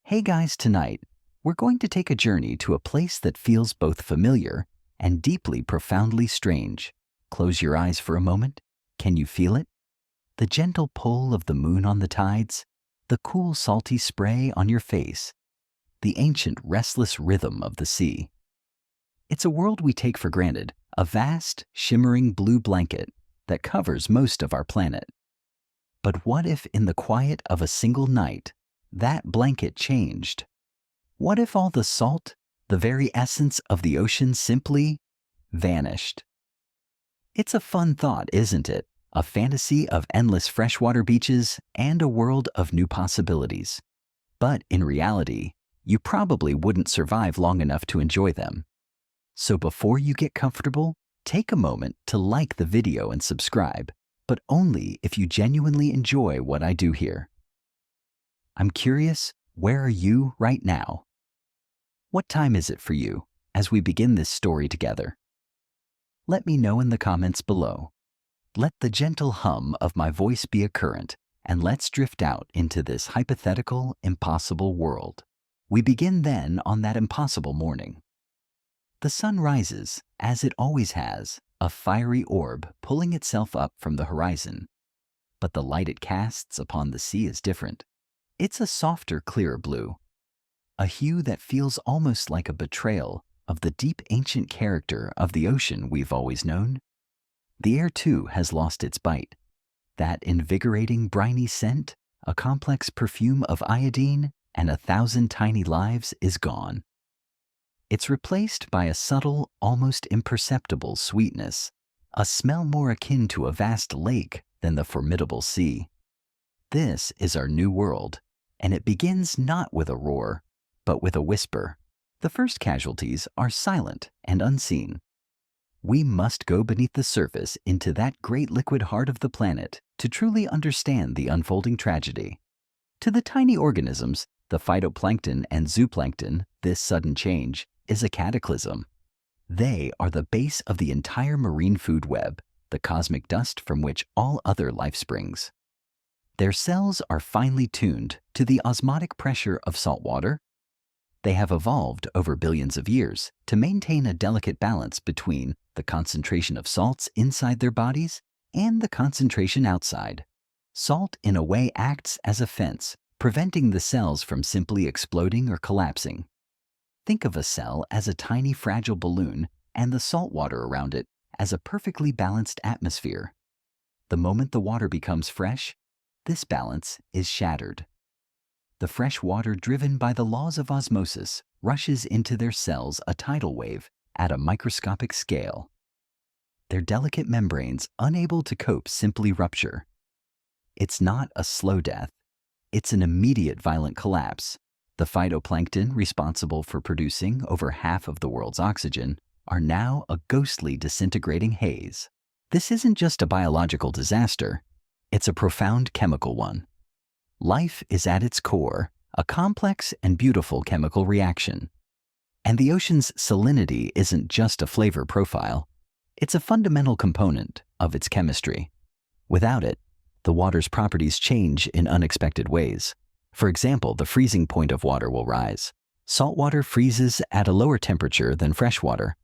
Hey guys, tonight we're going to take a journey to a place that feels both familiar and deeply, profoundly strange. Close your eyes for a moment. Can you feel it? The gentle pull of the moon on the tides, the cool, salty spray on your face, the ancient, restless rhythm of the sea. It's a world we take for granted, a vast, shimmering blue blanket that covers most of our planet. But what if in the quiet of a single night, that blanket changed? What if all the salt, the very essence of the ocean, simply vanished? It's a fun thought, isn't it? A fantasy of endless freshwater beaches and a world of new possibilities. But in reality, you probably wouldn't survive long enough to enjoy them. So before you get comfortable, take a moment to like the video and subscribe, but only if you genuinely enjoy what I do here. I'm curious, where are you right now? What time is it for you as we begin this story together? Let me know in the comments below. Let the gentle hum of my voice be a current, and let's drift out into this hypothetical, impossible world. We begin then on that impossible morning. The sun rises, as it always has, a fiery orb pulling itself up from the horizon. But the light it casts upon the sea is different. It's a softer, clearer blue, a hue that feels almost like a betrayal of the deep ancient character of the ocean we've always known. The air, too, has lost its bite. That invigorating, briny scent, a complex perfume of iodine and 1,000 tiny lives, is gone. It's replaced by a subtle, almost imperceptible sweetness, a smell more akin to a vast lake than the formidable sea. This is our new world, and it begins not with a roar, but with a whisper. The first casualties are silent and unseen. We must go beneath the surface into that great liquid heart of the planet to truly understand the unfolding tragedy. To the tiny organisms, the phytoplankton and zooplankton, this sudden change is a cataclysm. They are the base of the entire marine food web, the cosmic dust from which all other life springs. Their cells are finely tuned to the osmotic pressure of salt water. They have evolved over billions of years to maintain a delicate balance between the concentration of salts inside their bodies and the concentration outside. Salt, in a way, acts as a fence, preventing the cells from simply exploding or collapsing. Think of a cell as a tiny, fragile balloon and the salt water around it as a perfectly balanced atmosphere. The moment the water becomes fresh, this balance is shattered. The fresh water, driven by the laws of osmosis, rushes into their cells a tidal wave at a microscopic scale. Their delicate membranes, unable to cope, simply rupture. It's not a slow death. It's an immediate, violent collapse. The phytoplankton, responsible for producing over half of the world's oxygen, are now a ghostly, disintegrating haze. This isn't just a biological disaster. It's a profound chemical one. Life is at its core a complex and beautiful chemical reaction. And the ocean's salinity isn't just a flavor profile. It's a fundamental component of its chemistry. Without it, the water's properties change in unexpected ways. For example, the freezing point of water will rise. Salt water freezes at a lower temperature than fresh water,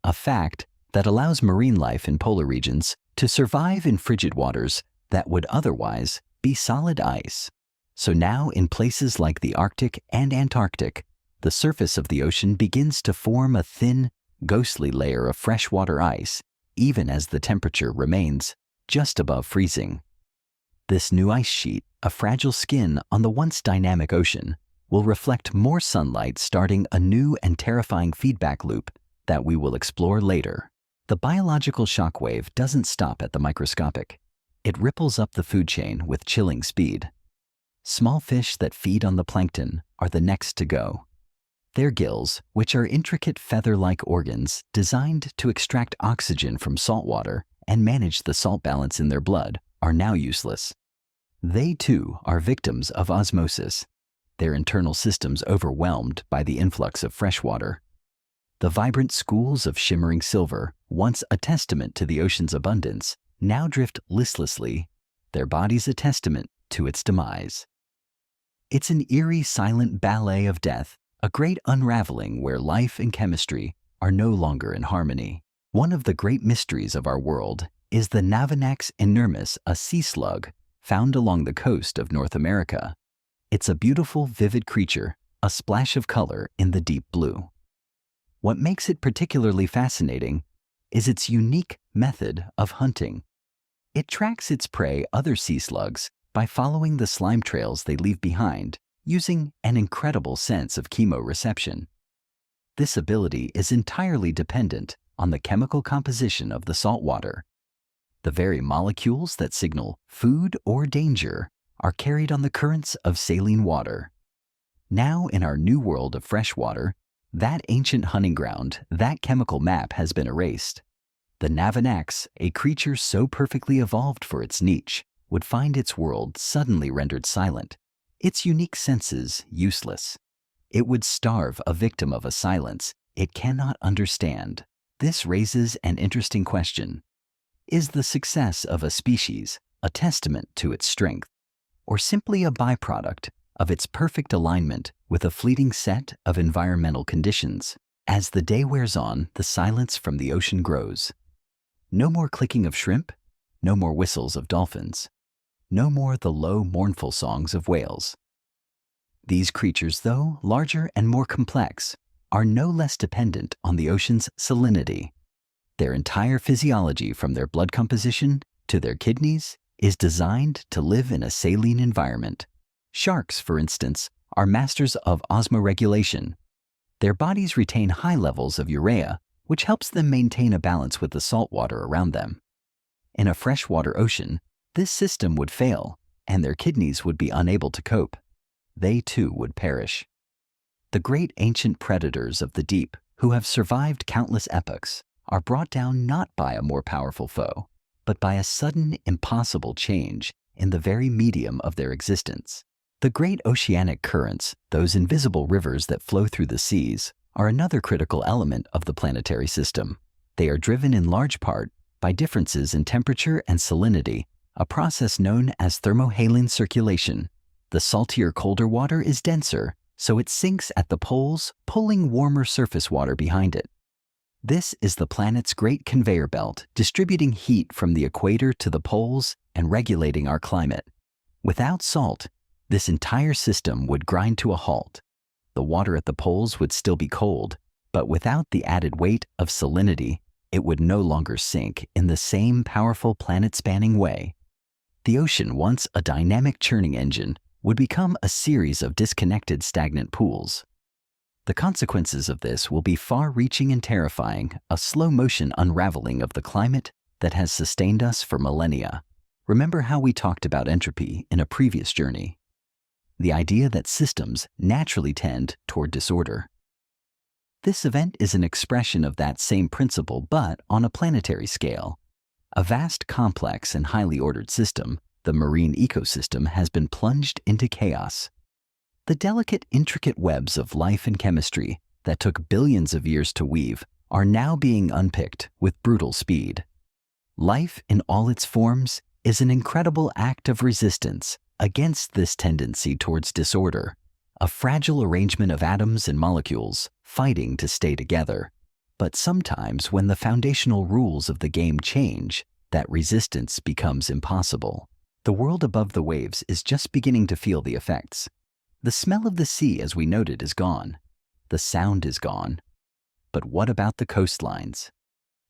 a fact that allows marine life in polar regions to survive in frigid waters that would otherwise be solid ice. So now, in places like the Arctic and Antarctic, the surface of the ocean begins to form a thin, ghostly layer of freshwater ice, even as the temperature remains just above freezing. This new ice sheet, a fragile skin on the once dynamic ocean, will reflect more sunlight, starting a new and terrifying feedback loop that we will explore later. The biological shockwave doesn't stop at the microscopic. It ripples up the food chain with chilling speed. Small fish that feed on the plankton are the next to go. Their gills, which are intricate feather-like organs designed to extract oxygen from salt water and manage the salt balance in their blood, are now useless. They, too, are victims of osmosis, their internal systems overwhelmed by the influx of fresh water. The vibrant schools of shimmering silver, once a testament to the ocean's abundance, now drift listlessly, their bodies a testament to its demise. It's an eerie, silent ballet of death, a great unraveling where life and chemistry are no longer in harmony. One of the great mysteries of our world is the Navanax inermis, a sea slug found along the coast of North America. It's a beautiful, vivid creature, a splash of color in the deep blue. What makes it particularly fascinating is its unique method of hunting. It tracks its prey, other sea slugs, by following the slime trails they leave behind, using an incredible sense of chemoreception. This ability is entirely dependent on the chemical composition of the salt water. The very molecules that signal food or danger are carried on the currents of saline water. Now, in our new world of fresh water, that ancient hunting ground, that chemical map has been erased. The Navanax, a creature so perfectly evolved for its niche, would find its world suddenly rendered silent, its unique senses useless. It would starve a victim of a silence it cannot understand. This raises an interesting question. Is the success of a species a testament to its strength, or simply a byproduct of its perfect alignment with a fleeting set of environmental conditions? As the day wears on, the silence from the ocean grows. No more clicking of shrimp, no more whistles of dolphins, no more the low, mournful songs of whales. These creatures, though larger and more complex, are no less dependent on the ocean's salinity. Their entire physiology, from their blood composition to their kidneys, is designed to live in a saline environment. Sharks, for instance, are masters of osmoregulation. Their bodies retain high levels of urea, which helps them maintain a balance with the salt water around them. In a freshwater ocean, this system would fail, and their kidneys would be unable to cope. They too would perish. The great ancient predators of the deep, who have survived countless epochs, are brought down not by a more powerful foe, but by a sudden, impossible change in the very medium of their existence. The great oceanic currents, those invisible rivers that flow through the seas, are another critical element of the planetary system. They are driven in large part by differences in temperature and salinity, a process known as thermohaline circulation. The saltier, colder water is denser, so it sinks at the poles, pulling warmer surface water behind it. This is the planet's great conveyor belt, distributing heat from the equator to the poles and regulating our climate. Without salt, this entire system would grind to a halt. The water at the poles would still be cold, but without the added weight of salinity, it would no longer sink in the same powerful planet-spanning way. The ocean, once a dynamic churning engine, would become a series of disconnected stagnant pools. The consequences of this will be far-reaching and terrifying, a slow-motion unraveling of the climate that has sustained us for millennia. Remember how we talked about entropy in a previous journey? The idea that systems naturally tend toward disorder. This event is an expression of that same principle, but on a planetary scale. A vast, complex, and highly ordered system, the marine ecosystem, has been plunged into chaos. The delicate, intricate webs of life and chemistry that took billions of years to weave are now being unpicked with brutal speed. Life in all its forms is an incredible act of resistance against this tendency towards disorder, a fragile arrangement of atoms and molecules fighting to stay together. But sometimes when the foundational rules of the game change, that resistance becomes impossible. The world above the waves is just beginning to feel the effects. The smell of the sea, as we noted, is gone. The sound is gone. But what about the coastlines?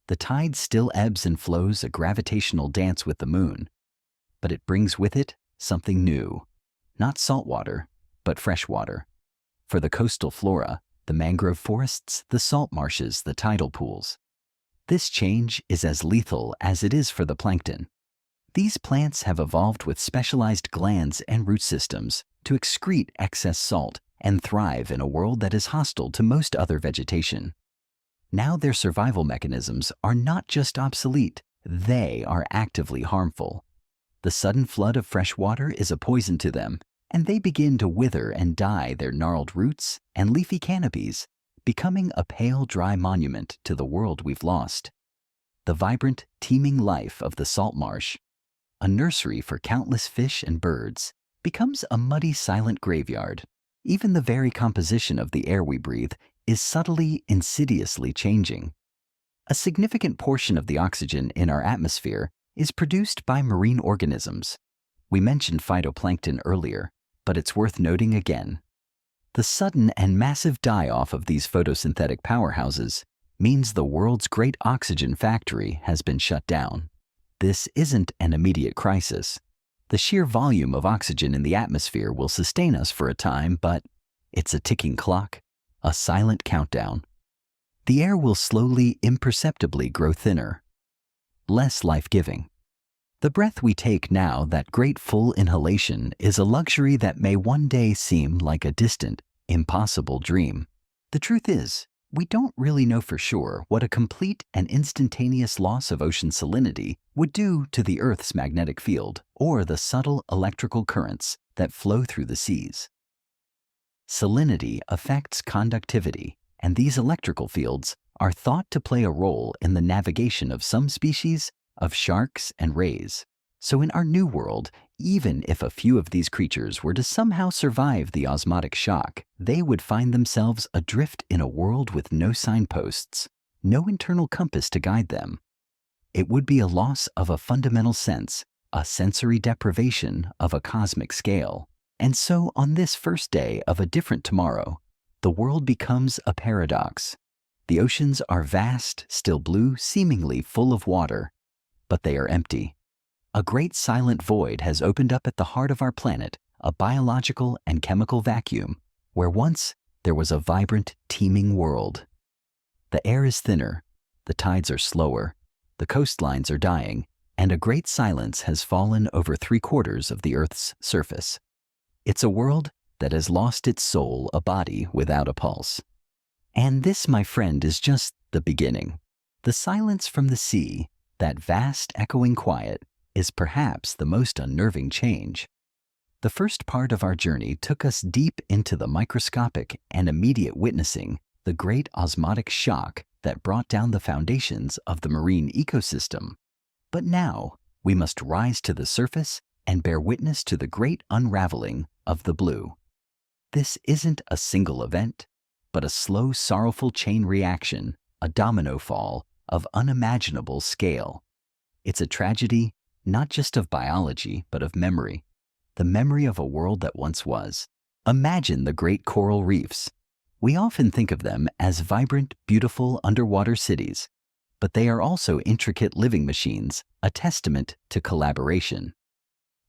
The tide still ebbs and flows, a gravitational dance with the moon. But it brings with it something new. Not salt water, but fresh water. For the coastal flora, the mangrove forests, the salt marshes, the tidal pools. This change is as lethal as it is for the plankton. These plants have evolved with specialized glands and root systems to excrete excess salt and thrive in a world that is hostile to most other vegetation. Now their survival mechanisms are not just obsolete, they are actively harmful. The sudden flood of fresh water is a poison to them, and they begin to wither and die, their gnarled roots and leafy canopies becoming a pale, dry monument to the world we've lost. The vibrant, teeming life of the salt marsh, a nursery for countless fish and birds, becomes a muddy, silent graveyard. Even the very composition of the air we breathe is subtly, insidiously changing. A significant portion of the oxygen in our atmosphere is produced by marine organisms. We mentioned phytoplankton earlier, but it's worth noting again. The sudden and massive die-off of these photosynthetic powerhouses means the world's great oxygen factory has been shut down. This isn't an immediate crisis. The sheer volume of oxygen in the atmosphere will sustain us for a time, but it's a ticking clock, a silent countdown. The air will slowly, imperceptibly grow thinner, less life-giving. The breath we take now, that great full inhalation, is a luxury that may one day seem like a distant, impossible dream. The truth is, we don't really know for sure what a complete and instantaneous loss of ocean salinity would do to the Earth's magnetic field or the subtle electrical currents that flow through the seas. Salinity affects conductivity, and these electrical fields are thought to play a role in the navigation of some species of sharks and rays. So in our new world, even if a few of these creatures were to somehow survive the osmotic shock, they would find themselves adrift in a world with no signposts, no internal compass to guide them. It would be a loss of a fundamental sense, a sensory deprivation of a cosmic scale. And so on this first day of a different tomorrow, the world becomes a paradox. The oceans are vast, still blue, seemingly full of water, but they are empty. A great silent void has opened up at the heart of our planet, a biological and chemical vacuum, where once there was a vibrant, teeming world. The air is thinner, the tides are slower, the coastlines are dying, and a great silence has fallen over 3/4 of the Earth's surface. It's a world that has lost its soul, a body without a pulse. And this, my friend, is just the beginning. The silence from the sea, that vast echoing quiet, is perhaps the most unnerving change. The first part of our journey took us deep into the microscopic and immediate witnessing the great osmotic shock that brought down the foundations of the marine ecosystem. But now we must rise to the surface and bear witness to the great unraveling of the blue. This isn't a single event, but a slow, sorrowful chain reaction, a domino fall of unimaginable scale. It's a tragedy not just of biology, but of memory, the memory of a world that once was. Imagine the great coral reefs. We often think of them as vibrant, beautiful underwater cities, but they are also intricate living machines, a testament to collaboration.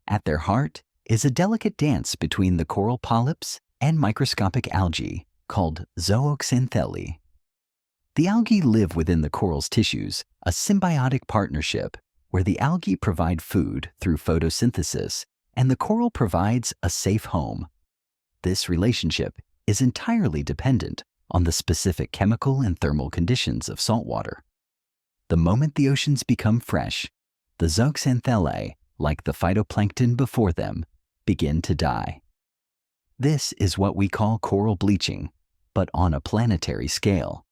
At their heart is a delicate dance between the coral polyps and microscopic algae called zooxanthellae. The algae live within the coral's tissues, a symbiotic partnership where the algae provide food through photosynthesis and the coral provides a safe home. This relationship is entirely dependent on the specific chemical and thermal conditions of saltwater. The moment the oceans become fresh, the zooxanthellae, like the phytoplankton before them, begin to die. This is what we call coral bleaching, but on a planetary scale.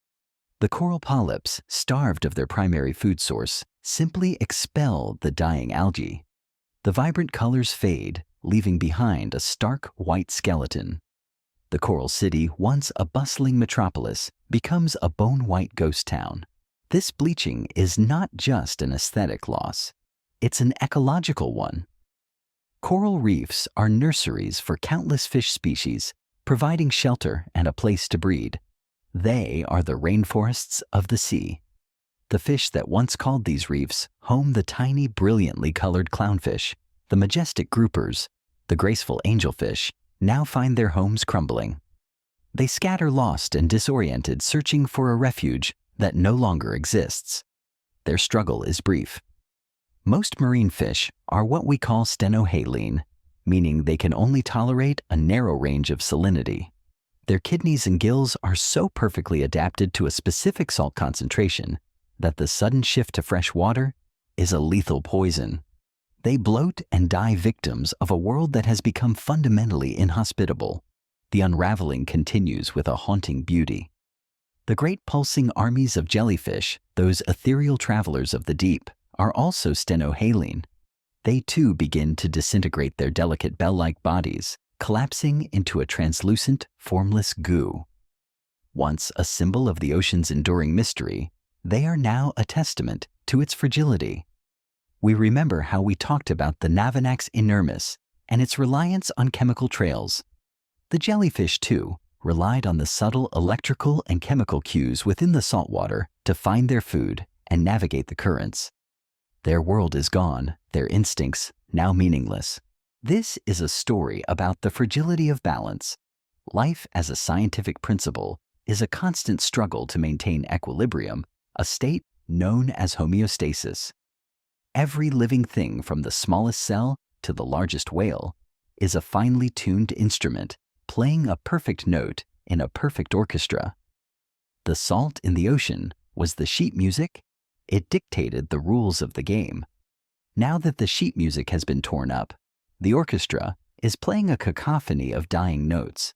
The coral polyps, starved of their primary food source, simply expel the dying algae. The vibrant colors fade, leaving behind a stark white skeleton. The coral city, once a bustling metropolis, becomes a bone-white ghost town. This bleaching is not just an aesthetic loss, it's an ecological one. Coral reefs are nurseries for countless fish species, providing shelter and a place to breed. They are the rainforests of the sea. The fish that once called these reefs home the tiny, brilliantly colored clownfish, the majestic groupers, the graceful angelfish, now find their homes crumbling. They scatter lost and disoriented, searching for a refuge that no longer exists. Their struggle is brief. Most marine fish are what we call stenohaline, meaning they can only tolerate a narrow range of salinity. Their kidneys and gills are so perfectly adapted to a specific salt concentration that the sudden shift to fresh water is a lethal poison. They bloat and die victims of a world that has become fundamentally inhospitable. The unraveling continues with a haunting beauty. The great pulsing armies of jellyfish, those ethereal travelers of the deep, are also stenohaline. They too begin to disintegrate their delicate bell-like bodies, collapsing into a translucent, formless goo. Once a symbol of the ocean's enduring mystery, they are now a testament to its fragility. We remember how we talked about the Navanax inermis and its reliance on chemical trails. The jellyfish, too, relied on the subtle electrical and chemical cues within the saltwater to find their food and navigate the currents. Their world is gone, their instincts now meaningless. This is a story about the fragility of balance. Life as a scientific principle is a constant struggle to maintain equilibrium, a state known as homeostasis. Every living thing from the smallest cell to the largest whale is a finely tuned instrument playing a perfect note in a perfect orchestra. The salt in the ocean was the sheet music. It dictated the rules of the game. Now that the sheet music has been torn up, the orchestra is playing a cacophony of dying notes.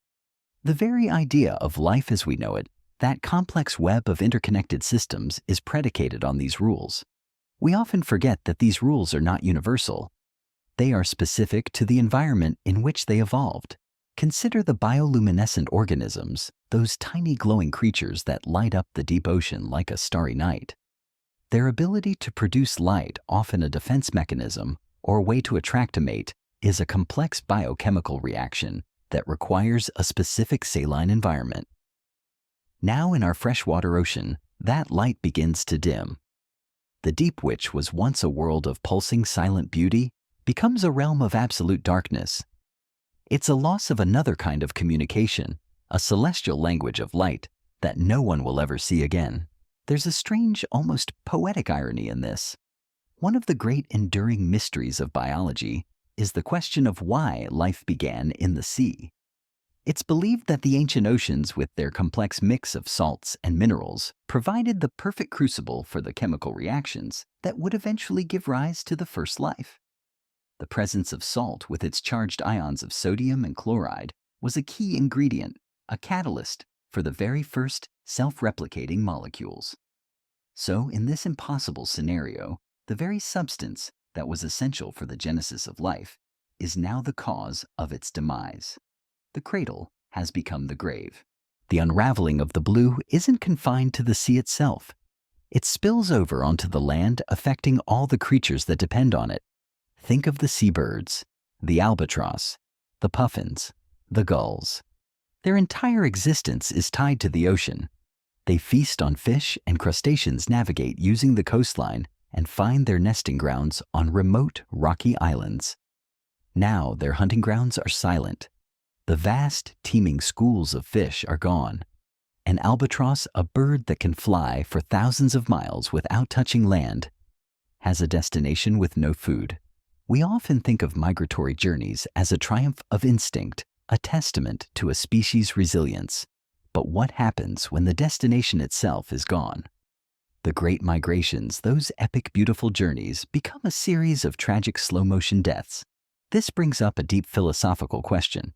The very idea of life as we know it, that complex web of interconnected systems, is predicated on these rules. We often forget that these rules are not universal. They are specific to the environment in which they evolved. Consider the bioluminescent organisms, those tiny glowing creatures that light up the deep ocean like a starry night. Their ability to produce light, often a defense mechanism or a way to attract a mate, is a complex biochemical reaction that requires a specific saline environment. Now in our freshwater ocean, that light begins to dim. The deep, which was once a world of pulsing silent beauty, becomes a realm of absolute darkness. It's a loss of another kind of communication, a celestial language of light that no one will ever see again. There's a strange, almost poetic irony in this. One of the great enduring mysteries of biology is the question of why life began in the sea. It's believed that the ancient oceans, with their complex mix of salts and minerals, provided the perfect crucible for the chemical reactions that would eventually give rise to the first life. The presence of salt, with its charged ions of sodium and chloride, was a key ingredient, a catalyst for the very first self-replicating molecules. So, in this impossible scenario, the very substance that was essential for the genesis of life is now the cause of its demise. The cradle has become the grave. The unraveling of the blue isn't confined to the sea itself. It spills over onto the land, affecting all the creatures that depend on it. Think of the seabirds, the albatross, the puffins, the gulls. Their entire existence is tied to the ocean. They feast on fish, and crustaceans navigate using the coastline and find their nesting grounds on remote, rocky islands. Now their hunting grounds are silent. The vast, teeming schools of fish are gone. An albatross, a bird that can fly for thousands of miles without touching land, has a destination with no food. We often think of migratory journeys as a triumph of instinct, a testament to a species' resilience. But what happens when the destination itself is gone? The great migrations, those epic, beautiful journeys, become a series of tragic slow-motion deaths. This brings up a deep philosophical question.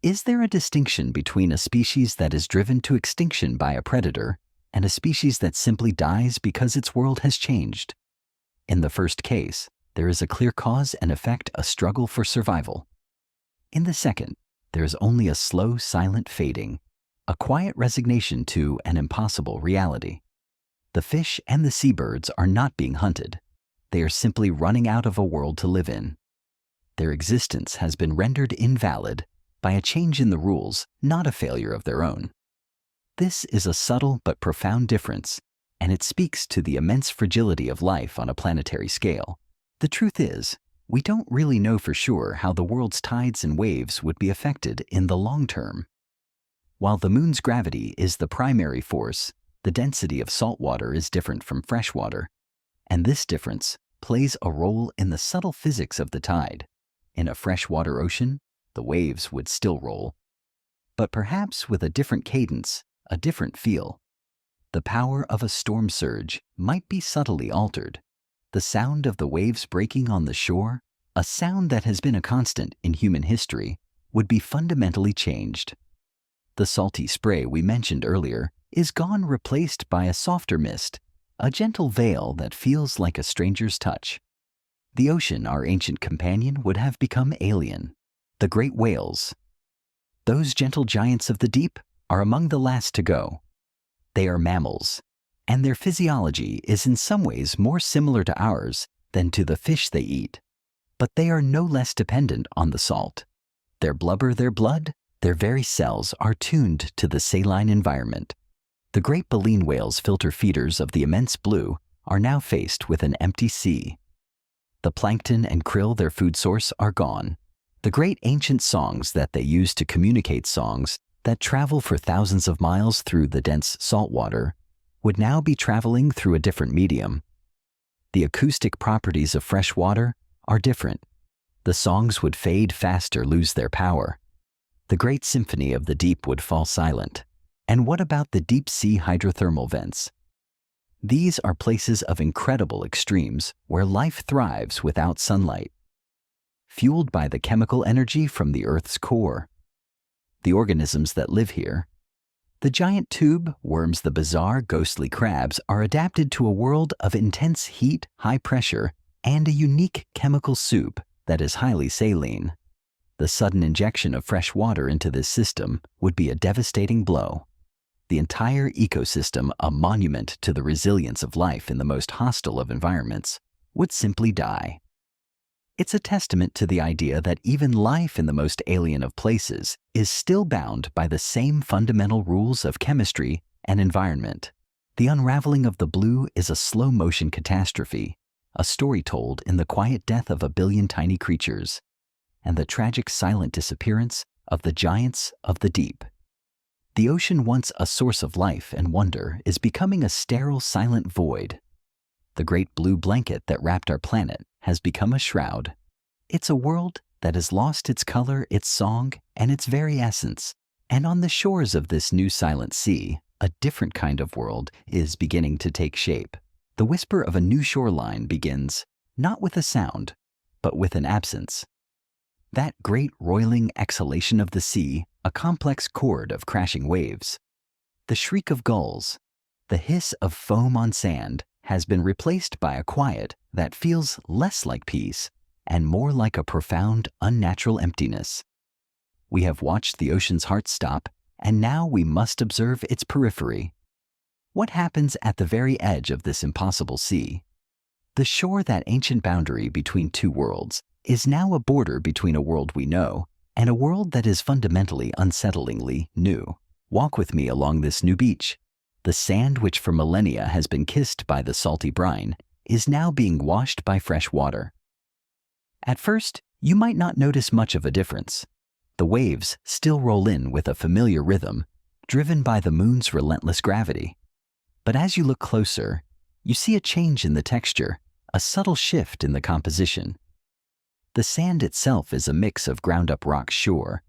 Is there a distinction between a species that is driven to extinction by a predator and a species that simply dies because its world has changed? In the first case, there is a clear cause and effect, a struggle for survival. In the second, there is only a slow, silent fading, a quiet resignation to an impossible reality. The fish and the seabirds are not being hunted. They are simply running out of a world to live in. Their existence has been rendered invalid by a change in the rules, not a failure of their own. This is a subtle but profound difference, and it speaks to the immense fragility of life on a planetary scale. The truth is, we don't really know for sure how the world's tides and waves would be affected in the long term. While the moon's gravity is the primary force, the density of salt water is different from fresh water, and this difference plays a role in the subtle physics of the tide. In a freshwater ocean, the waves would still roll, but perhaps with a different cadence, a different feel. The power of a storm surge might be subtly altered. The sound of the waves breaking on the shore, a sound that has been a constant in human history, would be fundamentally changed. The salty spray we mentioned earlier is gone, replaced by a softer mist, a gentle veil that feels like a stranger's touch. The ocean, our ancient companion, would have become alien. The great whales, those gentle giants of the deep, are among the last to go. They are mammals, and their physiology is in some ways more similar to ours than to the fish they eat. But they are no less dependent on the salt. Their blubber, their blood, their very cells are tuned to the saline environment. The great baleen whales, filter feeders of the immense blue, are now faced with an empty sea. The plankton and krill, their food source, are gone. The great ancient songs that they used to communicate, songs that travel for thousands of miles through the dense salt water, would now be traveling through a different medium. The acoustic properties of fresh water are different. The songs would fade faster, lose their power. The great symphony of the deep would fall silent. And what about the deep sea hydrothermal vents? These are places of incredible extremes where life thrives without sunlight, fueled by the chemical energy from the Earth's core. The organisms that live here, the giant tube worms, the bizarre, ghostly crabs, are adapted to a world of intense heat, high pressure, and a unique chemical soup that is highly saline. The sudden injection of fresh water into this system would be a devastating blow. The entire ecosystem, a monument to the resilience of life in the most hostile of environments, would simply die. It's a testament to the idea that even life in the most alien of places is still bound by the same fundamental rules of chemistry and environment. The unraveling of the blue is a slow-motion catastrophe, a story told in the quiet death of a billion tiny creatures, and the tragic silent disappearance of the giants of the deep. The ocean, once a source of life and wonder, is becoming a sterile, silent void. The great blue blanket that wrapped our planet has become a shroud. It's a world that has lost its color, its song, and its very essence. And on the shores of this new silent sea, a different kind of world is beginning to take shape. The whisper of a new shoreline begins, not with a sound, but with an absence. That great roiling exhalation of the sea, a complex chord of crashing waves. The shriek of gulls, the hiss of foam on sand, has been replaced by a quiet that feels less like peace and more like a profound, unnatural emptiness. We have watched the ocean's heart stop, and now we must observe its periphery. What happens at the very edge of this impossible sea? The shore, that ancient boundary between two worlds, is now a border between a world we know and a world that is fundamentally, unsettlingly new. Walk with me along this new beach. The sand, which for millennia has been kissed by the salty brine, is now being washed by fresh water. At first, you might not notice much of a difference. The waves still roll in with a familiar rhythm, driven by the moon's relentless gravity. But as you look closer, you see a change in the texture, a subtle shift in the composition. The sand itself is a mix of ground-up rock, sure,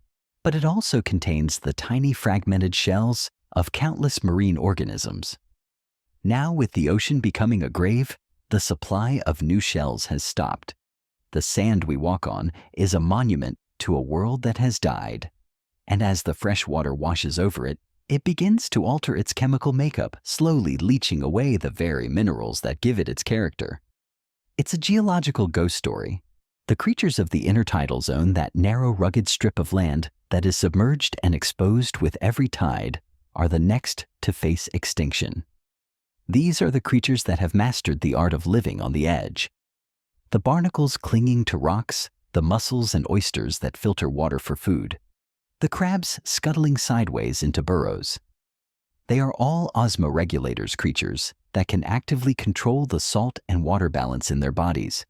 but it also contains the tiny fragmented shells of countless marine organisms. Now, with the ocean becoming a grave, the supply of new shells has stopped. The sand we walk on is a monument to a world that has died. And as the fresh water washes over it, it begins to alter its chemical makeup, slowly leaching away the very minerals that give it its character. It's a geological ghost story. The creatures of the intertidal zone, that narrow, rugged strip of land that is submerged and exposed with every tide, are the next to face extinction. These are the creatures that have mastered the art of living on the edge. The barnacles clinging to rocks, the mussels and oysters that filter water for food, the crabs scuttling sideways into burrows. They are all osmoregulators, creatures that can actively control the salt and water balance in their bodies.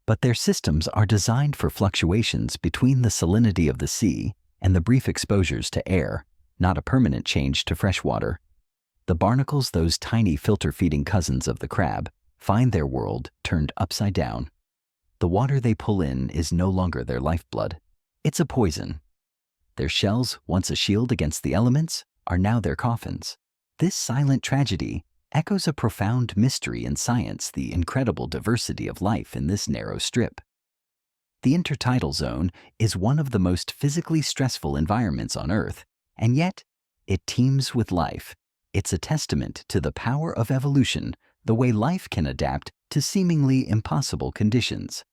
But their systems are designed for fluctuations between the salinity of the sea and the brief exposures to air, not a permanent change to fresh water. The barnacles, those tiny filter-feeding cousins of the crab, find their world turned upside down. The water they pull in is no longer their lifeblood. It's a poison. Their shells, once a shield against the elements, are now their coffins. This silent tragedy echoes a profound mystery in science, the incredible diversity of life in this narrow strip. The intertidal zone is one of the most physically stressful environments on Earth, and yet it teems with life. It's a testament to the power of evolution, the way life can adapt to seemingly impossible conditions.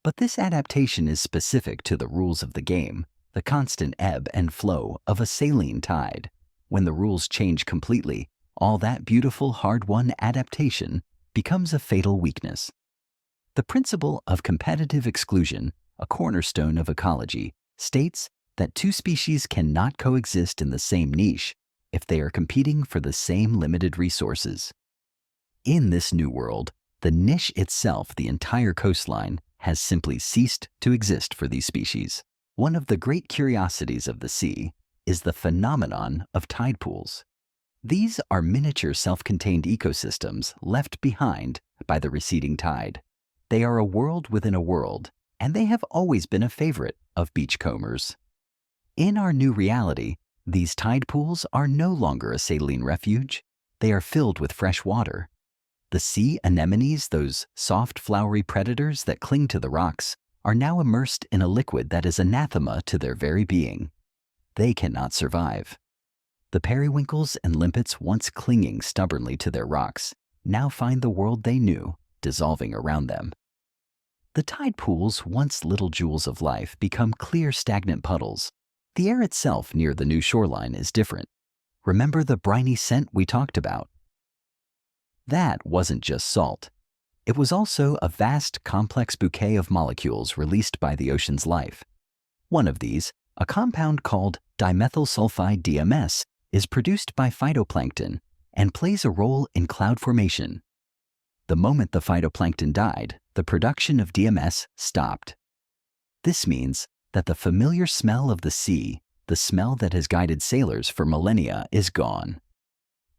But this adaptation is specific to the rules of the game, the constant ebb and flow of a saline tide. When the rules change completely, all that beautiful hard-won adaptation becomes a fatal weakness. The principle of competitive exclusion, a cornerstone of ecology, states that two species cannot coexist in the same niche if they are competing for the same limited resources. In this new world, the niche itself, the entire coastline, has simply ceased to exist for these species. One of the great curiosities of the sea is the phenomenon of tide pools. These are miniature self-contained ecosystems left behind by the receding tide. They are a world within a world, and they have always been a favorite of beachcombers. In our new reality, these tide pools are no longer a saline refuge. They are filled with fresh water. The sea anemones, those soft, flowery predators that cling to the rocks, are now immersed in a liquid that is anathema to their very being. They cannot survive. The periwinkles and limpets, once clinging stubbornly to their rocks, now find the world they knew dissolving around them. The tide pools, once little jewels of life, become clear, stagnant puddles. The air itself near the new shoreline is different. Remember the briny scent we talked about? That wasn't just salt. It was also a vast, complex bouquet of molecules released by the ocean's life. One of these, a compound called dimethyl sulfide DMS, is produced by phytoplankton and plays a role in cloud formation. The moment the phytoplankton died, the production of DMS stopped. This means that the familiar smell of the sea, the smell that has guided sailors for millennia, is gone.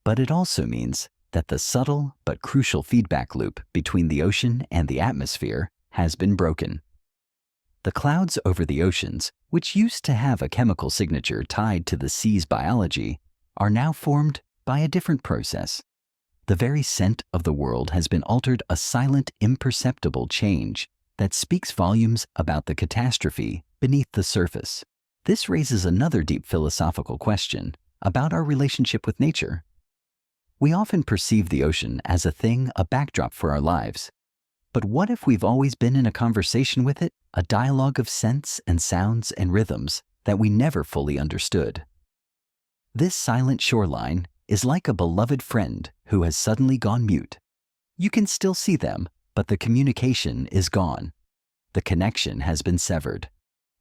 But it also means that the subtle but crucial feedback loop between the ocean and the atmosphere has been broken. The clouds over the oceans, which used to have a chemical signature tied to the sea's biology, are now formed by a different process. The very scent of the world has been altered, a silent, imperceptible change that speaks volumes about the catastrophe beneath the surface. This raises another deep philosophical question about our relationship with nature. We often perceive the ocean as a thing, a backdrop for our lives. But what if we've always been in a conversation with it, a dialogue of scents and sounds and rhythms that we never fully understood? This silent shoreline is like a beloved friend who has suddenly gone mute. You can still see them, but the communication is gone. The connection has been severed.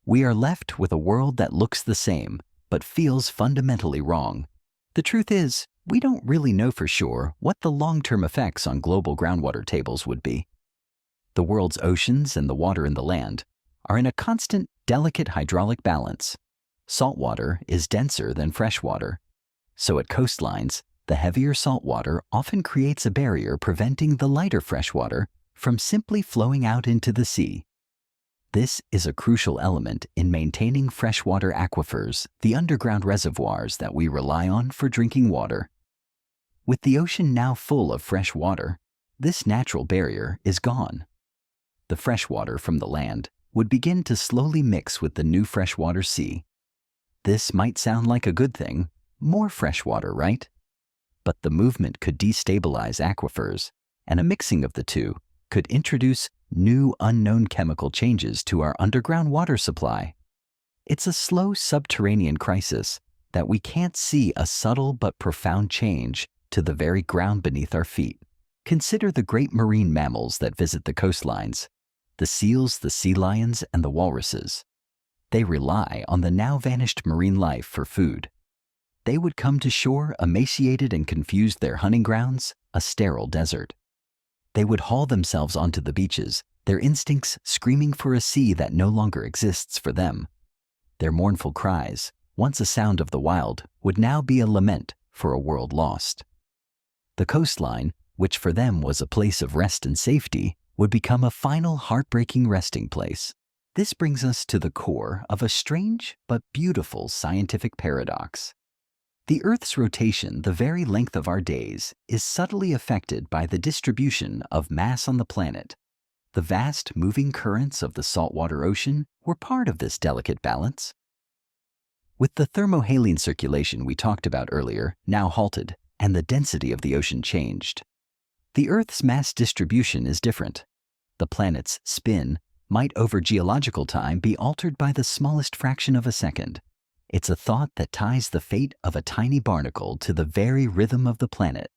We are left with a world that looks the same, but feels fundamentally wrong. The truth is, we don't really know for sure what the long-term effects on global groundwater tables would be. The world's oceans and the water in the land are in a constant, delicate hydraulic balance. Salt water is denser than fresh water. So at coastlines, the heavier salt water often creates a barrier preventing the lighter fresh water from simply flowing out into the sea. This is a crucial element in maintaining freshwater aquifers, the underground reservoirs that we rely on for drinking water. With the ocean now full of fresh water, this natural barrier is gone. The fresh water from the land would begin to slowly mix with the new freshwater sea. This might sound like a good thing, more fresh water, right? But the movement could destabilize aquifers, and a mixing of the two could introduce new unknown chemical changes to our underground water supply. It's a slow subterranean crisis that we can't see, a subtle but profound change to the very ground beneath our feet. Consider the great marine mammals that visit the coastlines, the seals, the sea lions, and the walruses. They rely on the now vanished marine life for food. They would come to shore emaciated and confused, their hunting grounds a sterile desert. They would haul themselves onto the beaches, their instincts screaming for a sea that no longer exists for them. Their mournful cries, once a sound of the wild, would now be a lament for a world lost. The coastline, which for them was a place of rest and safety, would become a final heartbreaking resting place. This brings us to the core of a strange but beautiful scientific paradox. The Earth's rotation, the very length of our days, is subtly affected by the distribution of mass on the planet. The vast moving currents of the saltwater ocean were part of this delicate balance. With the thermohaline circulation we talked about earlier now halted and the density of the ocean changed, The Earth's mass distribution is different. The planet's spin might over geological time be altered by the smallest fraction of a second. It's a thought that ties the fate of a tiny barnacle to the very rhythm of the planet.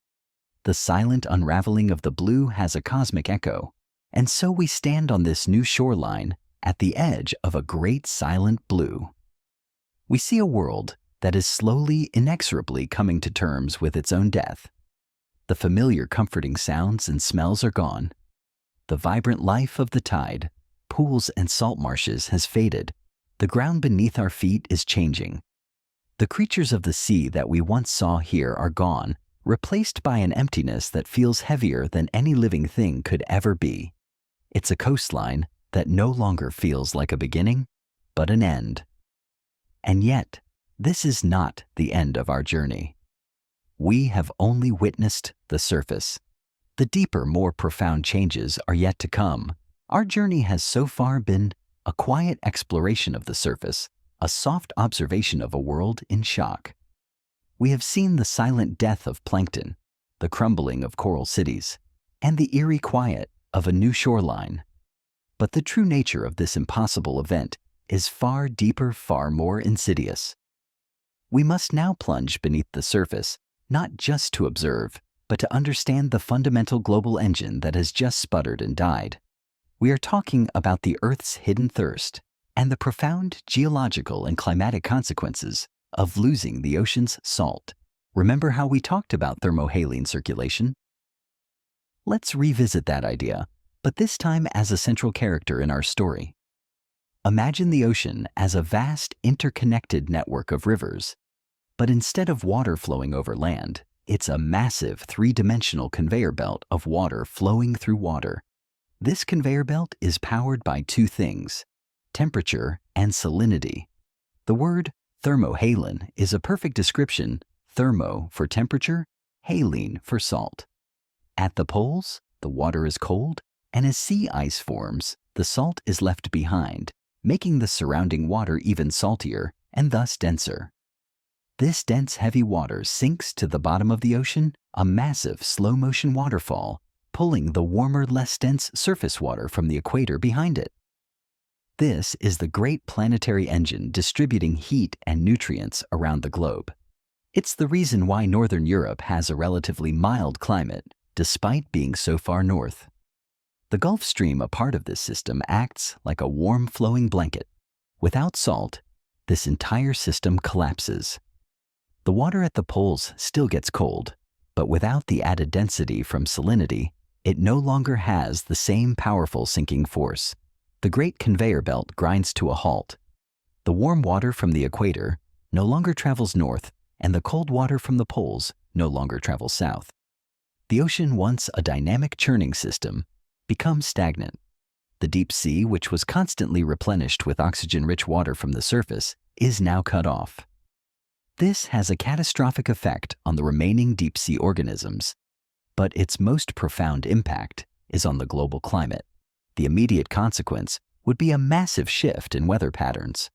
The silent unraveling of the blue has a cosmic echo, and so we stand on this new shoreline at the edge of a great silent blue. We see a world that is slowly, inexorably coming to terms with its own death. The familiar comforting sounds and smells are gone. The vibrant life of the tide, pools and salt marshes has faded. The ground beneath our feet is changing. The creatures of the sea that we once saw here are gone, replaced by an emptiness that feels heavier than any living thing could ever be. It's a coastline that no longer feels like a beginning, but an end. And yet, this is not the end of our journey. We have only witnessed the surface. The deeper, more profound changes are yet to come. Our journey has so far been a quiet exploration of the surface, a soft observation of a world in shock. We have seen the silent death of plankton, the crumbling of coral cities, and the eerie quiet of a new shoreline. But the true nature of this impossible event is far deeper, far more insidious. We must now plunge beneath the surface, not just to observe, but to understand the fundamental global engine that has just sputtered and died. We are talking about the Earth's hidden thirst and the profound geological and climatic consequences of losing the ocean's salt. Remember how we talked about thermohaline circulation? Let's revisit that idea, but this time as a central character in our story. Imagine the ocean as a vast interconnected network of rivers, but instead of water flowing over land, it's a massive three-dimensional conveyor belt of water flowing through water. This conveyor belt is powered by two things: temperature and salinity. The word thermohaline is a perfect description: thermo for temperature, haline for salt. At the poles, the water is cold, and as sea ice forms, the salt is left behind, making the surrounding water even saltier and thus denser. This dense, heavy water sinks to the bottom of the ocean, a massive, slow-motion waterfall, pulling the warmer, less dense surface water from the equator behind it. This is the great planetary engine distributing heat and nutrients around the globe. It's the reason why Northern Europe has a relatively mild climate, despite being so far north. The Gulf Stream, a part of this system, acts like a warm, flowing blanket. Without salt, this entire system collapses. The water at the poles still gets cold, but without the added density from salinity, it no longer has the same powerful sinking force. The great conveyor belt grinds to a halt. The warm water from the equator no longer travels north, and the cold water from the poles no longer travels south. The ocean, once a dynamic churning system, becomes stagnant. The deep sea, which was constantly replenished with oxygen-rich water from the surface, is now cut off. This has a catastrophic effect on the remaining deep-sea organisms, but its most profound impact is on the global climate. The immediate consequence would be a massive shift in weather patterns.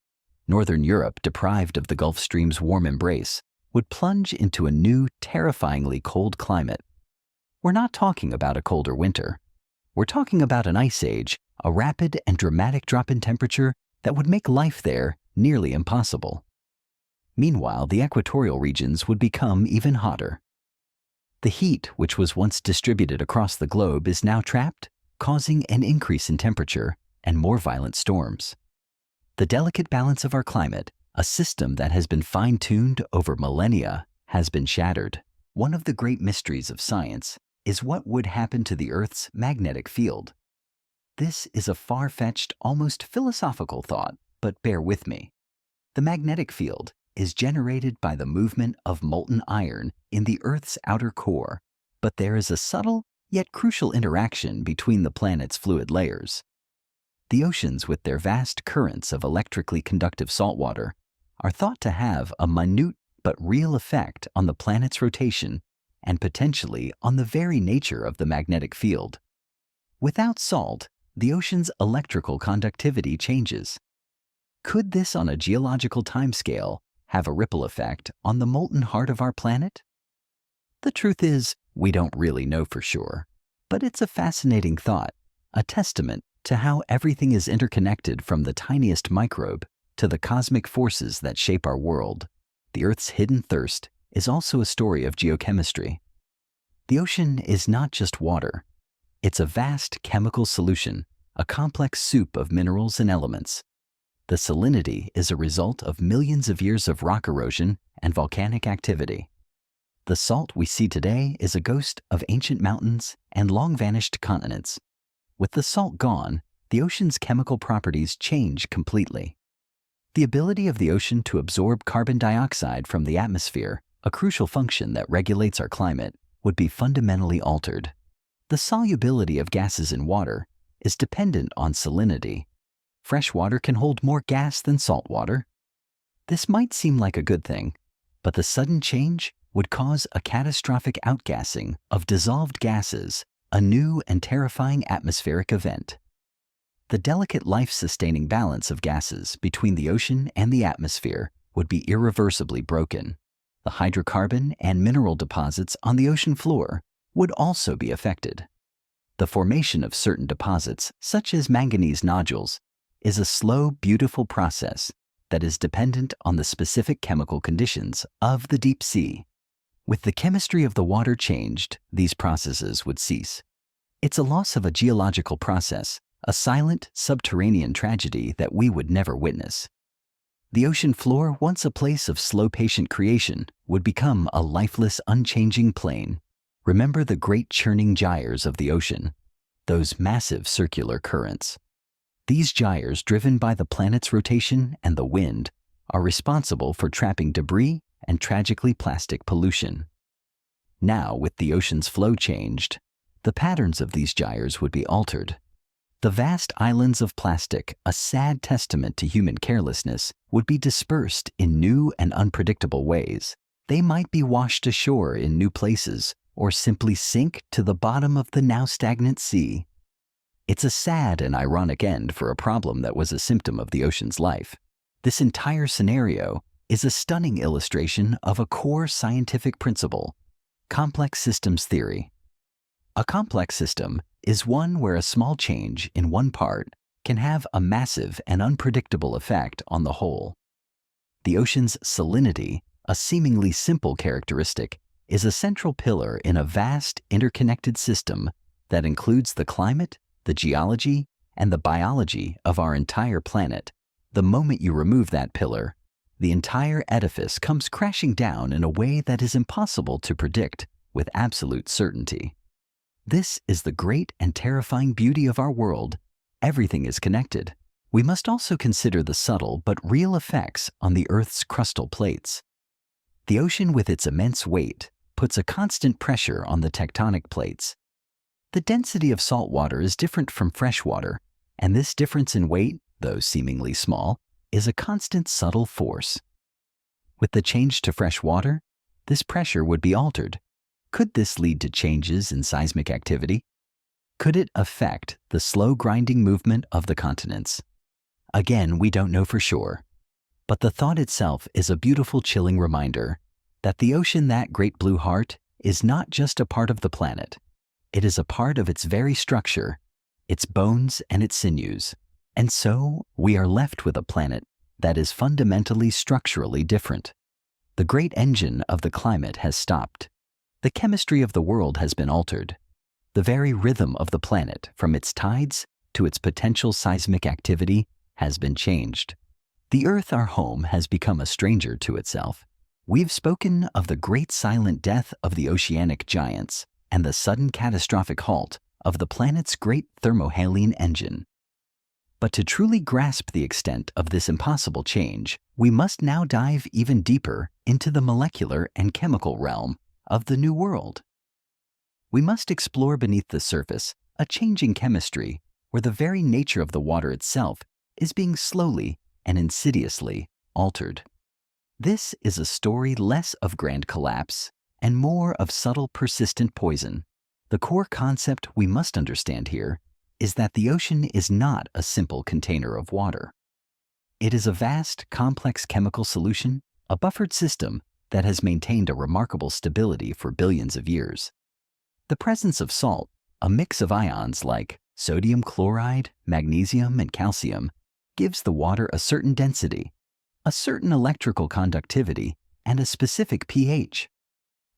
Northern Europe, deprived of the Gulf Stream's warm embrace, would plunge into a new, terrifyingly cold climate. We're not talking about a colder winter. We're talking about an ice age, a rapid and dramatic drop in temperature that would make life there nearly impossible. Meanwhile, the equatorial regions would become even hotter. The heat, which was once distributed across the globe, is now trapped, causing an increase in temperature and more violent storms. The delicate balance of our climate, a system that has been fine-tuned over millennia, has been shattered. One of the great mysteries of science is what would happen to the Earth's magnetic field. This is a far-fetched, almost philosophical thought, but bear with me. The magnetic field is generated by the movement of molten iron in the Earth's outer core, but there is a subtle yet crucial interaction between the planet's fluid layers. The oceans, with their vast currents of electrically conductive saltwater, are thought to have a minute but real effect on the planet's rotation and potentially on the very nature of the magnetic field. Without salt, the ocean's electrical conductivity changes. Could this, on a geological timescale, have a ripple effect on the molten heart of our planet? The truth is, we don't really know for sure. But it's a fascinating thought, a testament to how everything is interconnected from the tiniest microbe to the cosmic forces that shape our world. The Earth's hidden thirst is also a story of geochemistry. The ocean is not just water. It's a vast chemical solution, a complex soup of minerals and elements. The salinity is a result of millions of years of rock erosion and volcanic activity. The salt we see today is a ghost of ancient mountains and long-vanished continents. With the salt gone, the ocean's chemical properties change completely. The ability of the ocean to absorb carbon dioxide from the atmosphere, a crucial function that regulates our climate, would be fundamentally altered. The solubility of gases in water is dependent on salinity. Fresh water can hold more gas than salt water. This might seem like a good thing, but the sudden change would cause a catastrophic outgassing of dissolved gases, a new and terrifying atmospheric event. The delicate life-sustaining balance of gases between the ocean and the atmosphere would be irreversibly broken. The hydrocarbon and mineral deposits on the ocean floor would also be affected. The formation of certain deposits, such as manganese nodules, is a slow, beautiful process that is dependent on the specific chemical conditions of the deep sea. With the chemistry of the water changed, these processes would cease. It's a loss of a geological process, a silent, subterranean tragedy that we would never witness. The ocean floor, once a place of slow, patient creation, would become a lifeless, unchanging plain. Remember the great churning gyres of the ocean, those massive circular currents. These gyres, driven by the planet's rotation and the wind, are responsible for trapping debris and tragically plastic pollution. Now, with the ocean's flow changed, the patterns of these gyres would be altered. The vast islands of plastic, a sad testament to human carelessness, would be dispersed in new and unpredictable ways. They might be washed ashore in new places or simply sink to the bottom of the now stagnant sea. It's a sad and ironic end for a problem that was a symptom of the ocean's life. This entire scenario is a stunning illustration of a core scientific principle: complex systems theory. A complex system is one where a small change in one part can have a massive and unpredictable effect on the whole. The ocean's salinity, a seemingly simple characteristic, is a central pillar in a vast, interconnected system that includes the climate, the geology, and the biology of our entire planet. The moment you remove that pillar, the entire edifice comes crashing down in a way that is impossible to predict with absolute certainty. This is the great and terrifying beauty of our world. Everything is connected. We must also consider the subtle but real effects on the Earth's crustal plates. The ocean, with its immense weight, puts a constant pressure on the tectonic plates. The density of salt water is different from fresh water, and this difference in weight, though seemingly small, is a constant subtle force. With the change to fresh water, this pressure would be altered. Could this lead to changes in seismic activity? Could it affect the slow grinding movement of the continents? Again, we don't know for sure, but the thought itself is a beautiful, chilling reminder that the ocean, that great blue heart, is not just a part of the planet. It is a part of its very structure, its bones and its sinews. And so, we are left with a planet that is fundamentally structurally different. The great engine of the climate has stopped. The chemistry of the world has been altered. The very rhythm of the planet, from its tides to its potential seismic activity, has been changed. The Earth, our home, has become a stranger to itself. We've spoken of the great silent death of the oceanic giants and the sudden catastrophic halt of the planet's great thermohaline engine. But to truly grasp the extent of this impossible change, we must now dive even deeper into the molecular and chemical realm of the New World. We must explore beneath the surface a changing chemistry where the very nature of the water itself is being slowly and insidiously altered. This is a story less of grand collapse and more of subtle, persistent poison. The core concept we must understand here is that the ocean is not a simple container of water. It is a vast, complex chemical solution, a buffered system that has maintained a remarkable stability for billions of years. The presence of salt, A mix of ions like sodium chloride, magnesium, and calcium gives the water a certain density, a certain electrical conductivity, and a specific pH.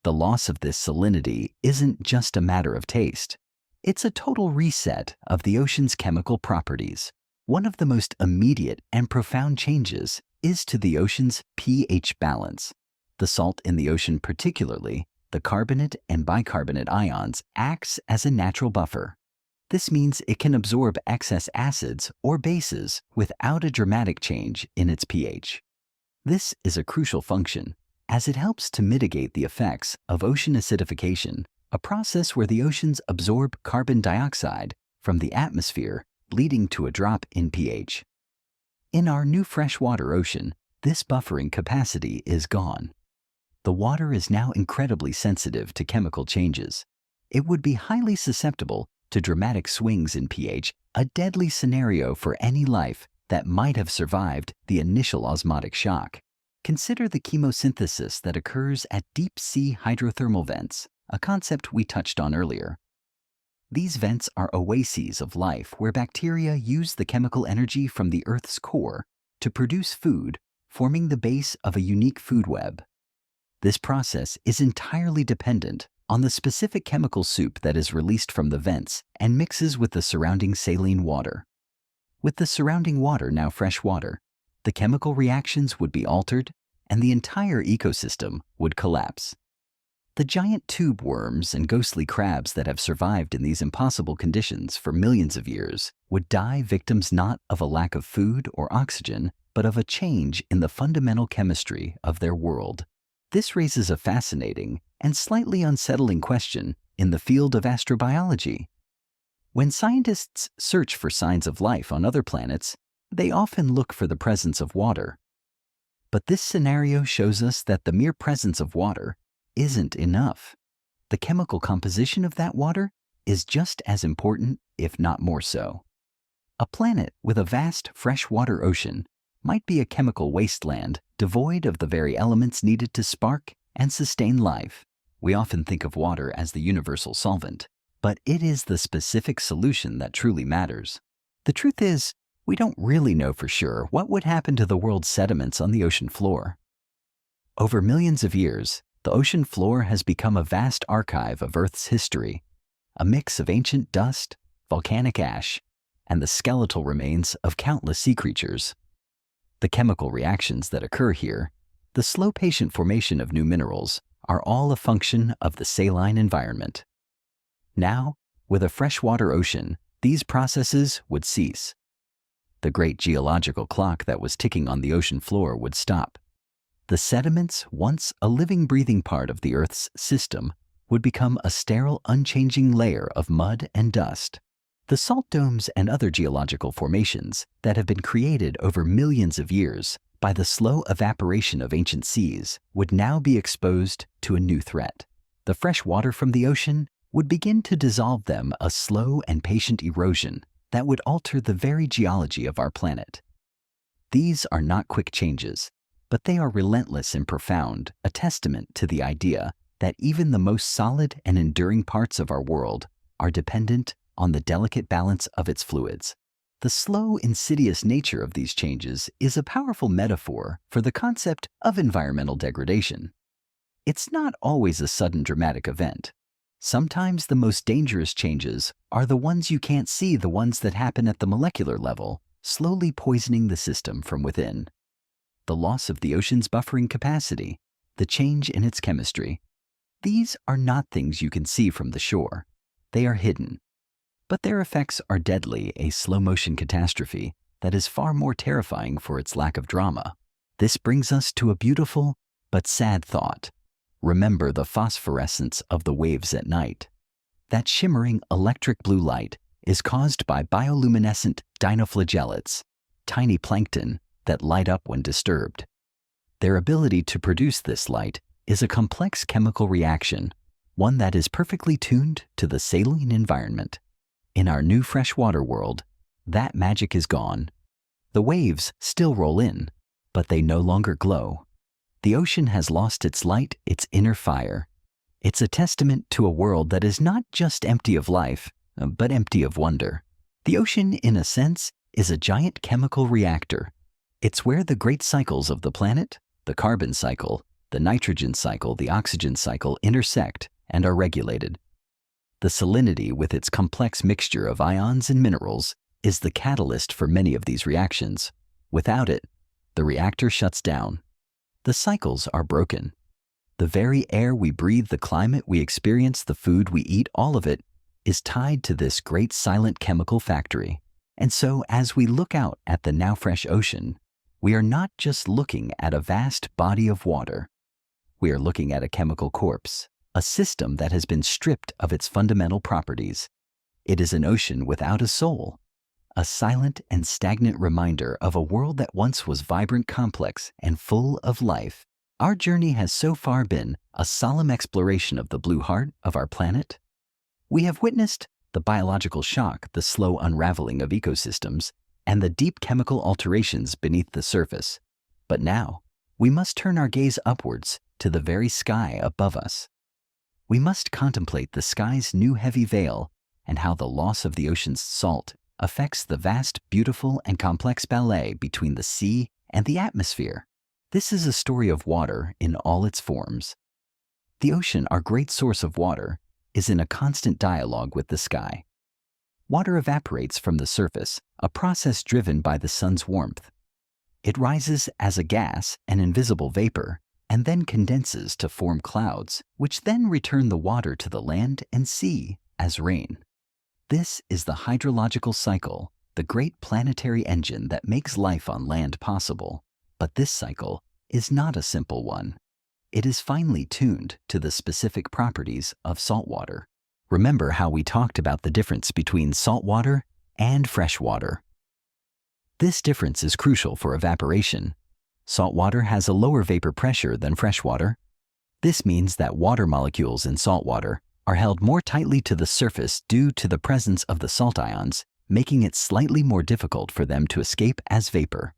The loss of this salinity isn't just a matter of taste. It's a total reset of the ocean's chemical properties. One of the most immediate and profound changes is to the ocean's pH balance. The salt in the ocean, particularly the carbonate and bicarbonate ions, acts as a natural buffer. This means it can absorb excess acids or bases without a dramatic change in its pH. This is a crucial function, as it helps to mitigate the effects of ocean acidification, a process where the oceans absorb carbon dioxide from the atmosphere, leading to a drop in pH. In our new freshwater ocean, this buffering capacity is gone. The water is now incredibly sensitive to chemical changes. It would be highly susceptible to dramatic swings in pH, a deadly scenario for any life that might have survived the initial osmotic shock. Consider the chemosynthesis that occurs at deep-sea hydrothermal vents, a concept we touched on earlier. These vents are oases of life where bacteria use the chemical energy from the Earth's core to produce food, forming the base of a unique food web. This process is entirely dependent on the specific chemical soup that is released from the vents and mixes with the surrounding saline water. With the surrounding water now fresh water, the chemical reactions would be altered and the entire ecosystem would collapse. The giant tube worms and ghostly crabs that have survived in these impossible conditions for millions of years would die victims not of a lack of food or oxygen, but of a change in the fundamental chemistry of their world. This raises a fascinating and slightly unsettling question in the field of astrobiology. When scientists search for signs of life on other planets, they often look for the presence of water. But this scenario shows us that the mere presence of water isn't enough. The chemical composition of that water is just as important, if not more so. A planet with a vast freshwater ocean might be a chemical wasteland devoid of the very elements needed to spark and sustain life. We often think of water as the universal solvent, but it is the specific solution that truly matters. The truth is, we don't really know for sure what would happen to the world's sediments on the ocean floor. Over millions of years, the ocean floor has become a vast archive of Earth's history, a mix of ancient dust, volcanic ash, and the skeletal remains of countless sea creatures. The chemical reactions that occur here, the slow patient formation of new minerals, are all a function of the saline environment. Now, with a freshwater ocean, these processes would cease. The great geological clock that was ticking on the ocean floor would stop. The sediments, once a living, breathing part of the Earth's system, would become a sterile, unchanging layer of mud and dust. The salt domes and other geological formations that have been created over millions of years by the slow evaporation of ancient seas would now be exposed to a new threat. The fresh water from the ocean would begin to dissolve them, a slow and patient erosion that would alter the very geology of our planet. These are not quick changes, but they are relentless and profound, a testament to the idea that even the most solid and enduring parts of our world are dependent on the delicate balance of its fluids. The slow, insidious nature of these changes is a powerful metaphor for the concept of environmental degradation. It's not always a sudden dramatic event. Sometimes the most dangerous changes are the ones you can't see, the ones that happen at the molecular level, slowly poisoning the system from within. The loss of the ocean's buffering capacity, the change in its chemistry. These are not things you can see from the shore. They are hidden. But their effects are deadly, a slow-motion catastrophe that is far more terrifying for its lack of drama. This brings us to a beautiful but sad thought. Remember the phosphorescence of the waves at night. That shimmering electric blue light is caused by bioluminescent dinoflagellates, tiny plankton that light up when disturbed. Their ability to produce this light is a complex chemical reaction, one that is perfectly tuned to the saline environment. In our new freshwater world, that magic is gone. The waves still roll in, but they no longer glow. The ocean has lost its light, its inner fire. It's a testament to a world that is not just empty of life, but empty of wonder. The ocean, in a sense, is a giant chemical reactor. It's where the great cycles of the planet, the carbon cycle, the nitrogen cycle, the oxygen cycle, intersect and are regulated. The salinity, with its complex mixture of ions and minerals, is the catalyst for many of these reactions. Without it, the reactor shuts down. The cycles are broken. The very air we breathe, the climate we experience, the food we eat, all of it is tied to this great silent chemical factory. And so, as we look out at the now fresh ocean, we are not just looking at a vast body of water. We are looking at a chemical corpse, a system that has been stripped of its fundamental properties. It is an ocean without a soul, a silent and stagnant reminder of a world that once was vibrant, complex, and full of life. Our journey has so far been a solemn exploration of the blue heart of our planet. We have witnessed the biological shock, the slow unraveling of ecosystems, and the deep chemical alterations beneath the surface. But now, we must turn our gaze upwards to the very sky above us. We must contemplate the sky's new heavy veil and how the loss of the ocean's salt affects the vast, beautiful, and complex ballet between the sea and the atmosphere. This is a story of water in all its forms. The ocean, our great source of water, is in a constant dialogue with the sky. Water evaporates from the surface, a process driven by the sun's warmth. It rises as a gas, an invisible vapor, and then condenses to form clouds, which then return the water to the land and sea as rain. This is the hydrological cycle, the great planetary engine that makes life on land possible. But this cycle is not a simple one. It is finely tuned to the specific properties of saltwater. Remember how we talked about the difference between saltwater and freshwater. This difference is crucial for evaporation. Saltwater has a lower vapor pressure than freshwater. This means that water molecules in saltwater are held more tightly to the surface due to the presence of the salt ions, making it slightly more difficult for them to escape as vapor.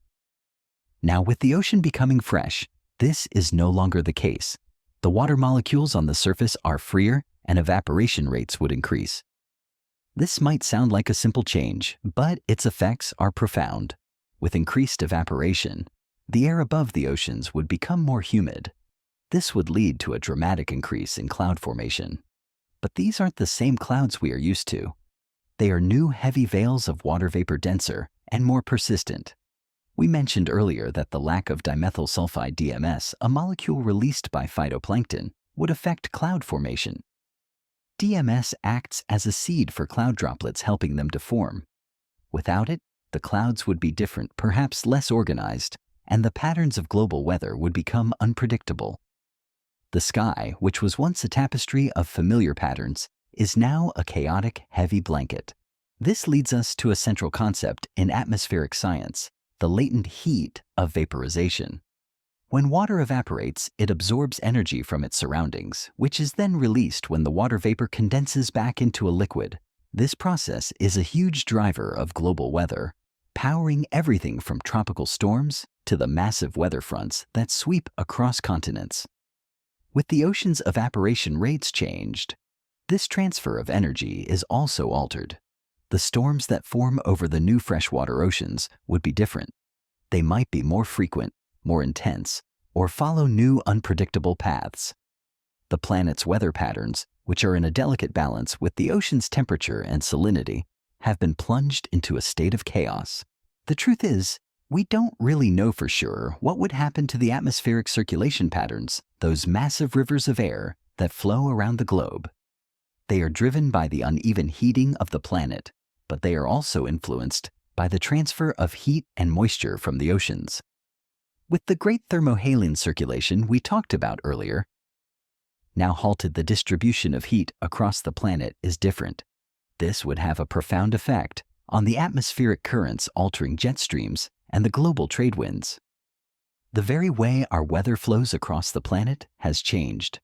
Now, with the ocean becoming fresh, this is no longer the case. The water molecules on the surface are freer and evaporation rates would increase. This might sound like a simple change, but its effects are profound. With increased evaporation, the air above the oceans would become more humid. This would lead to a dramatic increase in cloud formation. But these aren't the same clouds we are used to. They are new heavy veils of water vapor, denser and more persistent. We mentioned earlier that the lack of dimethyl sulfide DMS, a molecule released by phytoplankton, would affect cloud formation. DMS acts as a seed for cloud droplets, helping them to form. Without it, the clouds would be different, perhaps less organized, and the patterns of global weather would become unpredictable. The sky, which was once a tapestry of familiar patterns, is now a chaotic, heavy blanket. This leads us to a central concept in atmospheric science: the latent heat of vaporization. When water evaporates, it absorbs energy from its surroundings, which is then released when the water vapor condenses back into a liquid. This process is a huge driver of global weather, powering everything from tropical storms to the massive weather fronts that sweep across continents. With the ocean's evaporation rates changed, this transfer of energy is also altered. The storms that form over the new freshwater oceans would be different. They might be more frequent, more intense, or follow new unpredictable paths. The planet's weather patterns, which are in a delicate balance with the ocean's temperature and salinity, have been plunged into a state of chaos. The truth is, we don't really know for sure what would happen to the atmospheric circulation patterns, those massive rivers of air that flow around the globe. They are driven by the uneven heating of the planet, but they are also influenced by the transfer of heat and moisture from the oceans. With the great thermohaline circulation we talked about earlier, now halted, the distribution of heat across the planet is different. This would have a profound effect on the atmospheric currents, altering jet streams and the global trade winds. The very way our weather flows across the planet has changed.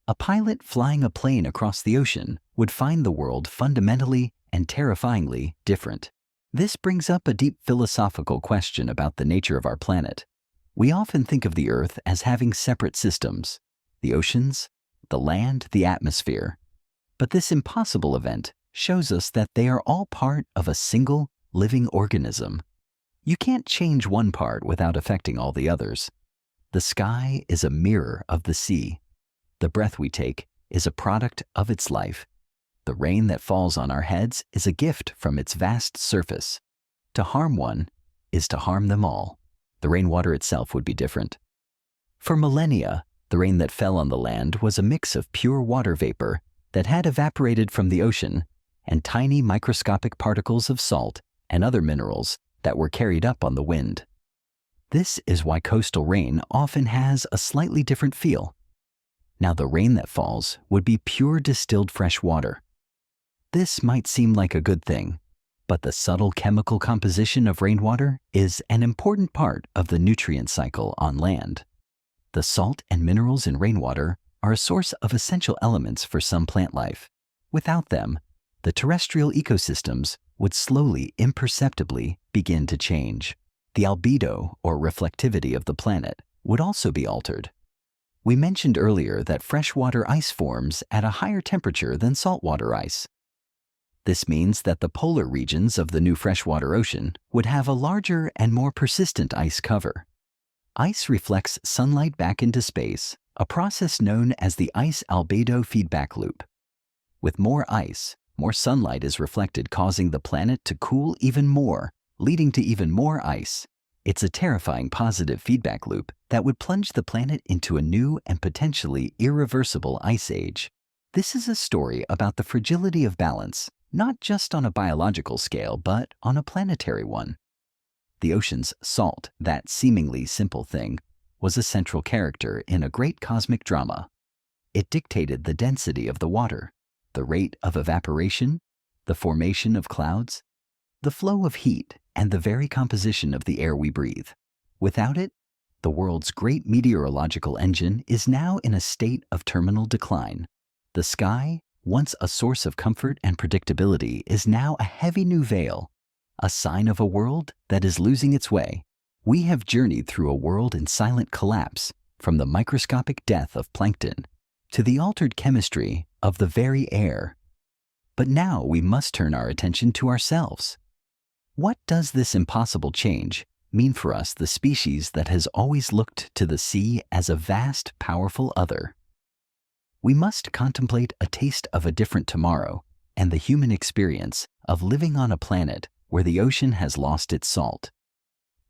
A pilot flying a plane across the ocean would find the world fundamentally and terrifyingly different. This brings up a deep philosophical question about the nature of our planet. We often think of the Earth as having separate systems: the oceans, the land, the atmosphere. But this impossible event shows us that they are all part of a single living organism. You can't change one part without affecting all the others. The sky is a mirror of the sea. The breath we take is a product of its life. The rain that falls on our heads is a gift from its vast surface. To harm one is to harm them all. The rainwater itself would be different. For millennia, the rain that fell on the land was a mix of pure water vapor that had evaporated from the ocean and tiny microscopic particles of salt and other minerals that were carried up on the wind. This is why coastal rain often has a slightly different feel. Now the rain that falls would be pure distilled fresh water. This might seem like a good thing, but the subtle chemical composition of rainwater is an important part of the nutrient cycle on land. The salt and minerals in rainwater are a source of essential elements for some plant life. Without them, the terrestrial ecosystems would slowly, imperceptibly begin to change. The albedo, or reflectivity of the planet, would also be altered. We mentioned earlier that freshwater ice forms at a higher temperature than saltwater ice. This means that the polar regions of the new freshwater ocean would have a larger and more persistent ice cover. Ice reflects sunlight back into space, a process known as the ice albedo feedback loop. With more ice, more sunlight is reflected, causing the planet to cool even more, leading to even more ice. It's a terrifying positive feedback loop that would plunge the planet into a new and potentially irreversible ice age. This is a story about the fragility of balance, not just on a biological scale, but on a planetary one. The ocean's salt, that seemingly simple thing, was a central character in a great cosmic drama. It dictated the density of the water, the rate of evaporation, the formation of clouds, the flow of heat, and the very composition of the air we breathe. Without it, the world's great meteorological engine is now in a state of terminal decline. The sky, once a source of comfort and predictability, is now a heavy new veil, a sign of a world that is losing its way. We have journeyed through a world in silent collapse, from the microscopic death of plankton to the altered chemistry of the very air. But now we must turn our attention to ourselves. What does this impossible change mean for us, the species that has always looked to the sea as a vast, powerful other? We must contemplate a taste of a different tomorrow and the human experience of living on a planet where the ocean has lost its salt.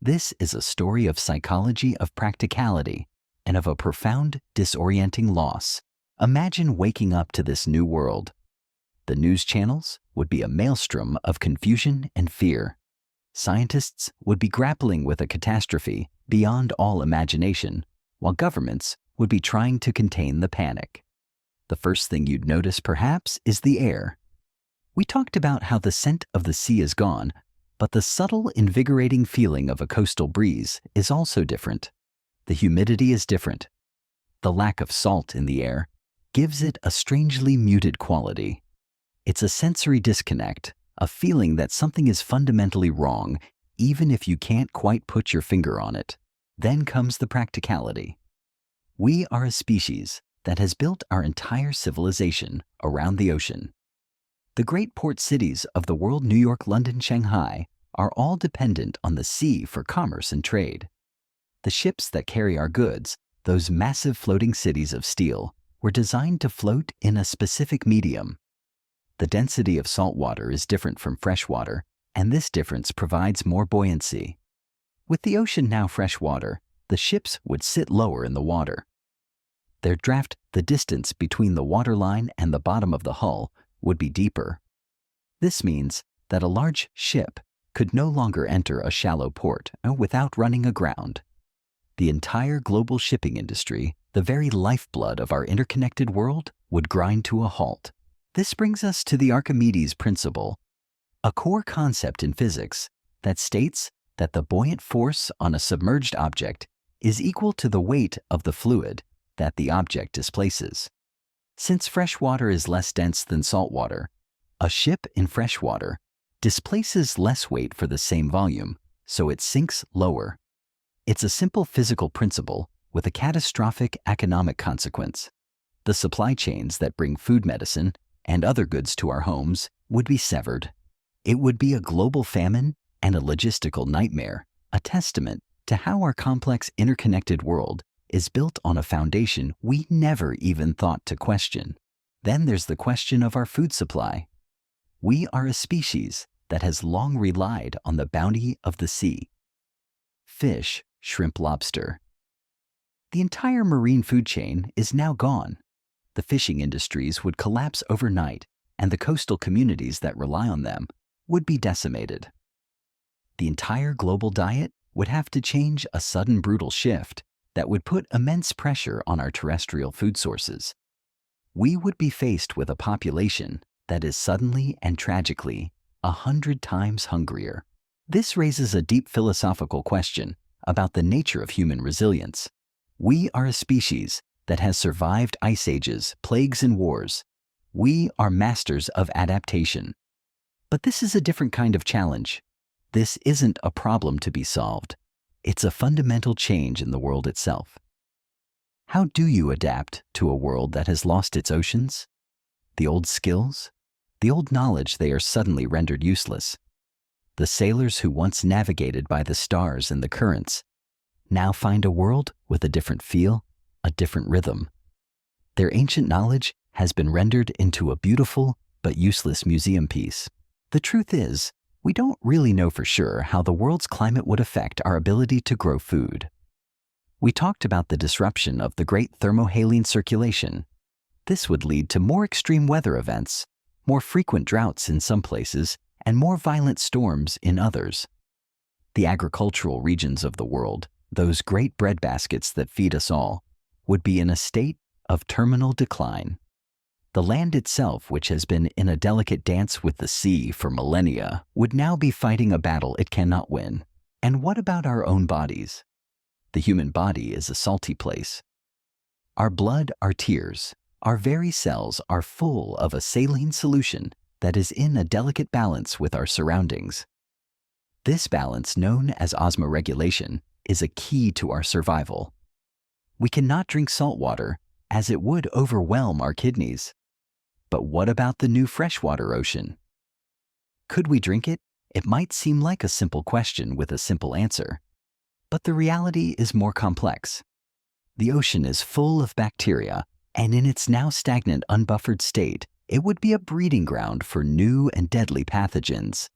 This is a story of psychology, of practicality, and of a profound, disorienting loss. Imagine waking up to this new world. The news channels would be a maelstrom of confusion and fear. Scientists would be grappling with a catastrophe beyond all imagination, while governments would be trying to contain the panic. The first thing you'd notice, perhaps, is the air. We talked about how the scent of the sea is gone, but the subtle, invigorating feeling of a coastal breeze is also different. The humidity is different. The lack of salt in the air gives it a strangely muted quality. It's a sensory disconnect, a feeling that something is fundamentally wrong, even if you can't quite put your finger on it. Then comes the practicality. We are a species that has built our entire civilization around the ocean. The great port cities of the world, New York, London, Shanghai, are all dependent on the sea for commerce and trade. The ships that carry our goods, those massive floating cities of steel, were designed to float in a specific medium. The density of salt water is different from fresh water, and this difference provides more buoyancy. With the ocean now fresh water, the ships would sit lower in the water. Their draft, the distance between the waterline and the bottom of the hull, would be deeper. This means that a large ship could no longer enter a shallow port without running aground. The entire global shipping industry, the very lifeblood of our interconnected world, would grind to a halt. This brings us to the Archimedes principle, a core concept in physics that states that the buoyant force on a submerged object is equal to the weight of the fluid that the object displaces. Since fresh water is less dense than salt water, a ship in fresh water displaces less weight for the same volume, so it sinks lower. It's a simple physical principle with a catastrophic economic consequence. The supply chains that bring food, medicine, and other goods to our homes would be severed. It would be a global famine and a logistical nightmare, a testament to how our complex, interconnected world is built on a foundation we never even thought to question. Then there's the question of our food supply. We are a species that has long relied on the bounty of the sea. Fish, shrimp, lobster. The entire marine food chain is now gone. The fishing industries would collapse overnight, and the coastal communities that rely on them would be decimated. The entire global diet would have to change, a sudden brutal shift that would put immense pressure on our terrestrial food sources. We would be faced with a population that is suddenly and tragically 100 times hungrier. This raises a deep philosophical question about the nature of human resilience. We are a species that has survived ice ages, plagues, and wars. We are masters of adaptation. But this is a different kind of challenge. This isn't a problem to be solved. It's a fundamental change in the world itself. How do you adapt to a world that has lost its oceans? The old skills? The old knowledge they are suddenly rendered useless. The sailors who once navigated by the stars and the currents now find a world with a different feel, a different rhythm. Their ancient knowledge has been rendered into a beautiful but useless museum piece. The truth is, we don't really know for sure how the world's climate would affect our ability to grow food. We talked about the disruption of the great thermohaline circulation. This would lead to more extreme weather events, more frequent droughts in some places, and more violent storms in others. The agricultural regions of the world, those great breadbaskets that feed us all, would be in a state of terminal decline. The land itself, which has been in a delicate dance with the sea for millennia, would now be fighting a battle it cannot win. And what about our own bodies? The human body is a salty place. Our blood, our tears, our very cells are full of a saline solution that is in a delicate balance with our surroundings. This balance, known as osmoregulation, is a key to our survival. We cannot drink salt water, as it would overwhelm our kidneys. But what about the new freshwater ocean? Could we drink it? It might seem like a simple question with a simple answer. But the reality is more complex. The ocean is full of bacteria, and in its now stagnant, unbuffered state, it would be a breeding ground for new and deadly pathogens.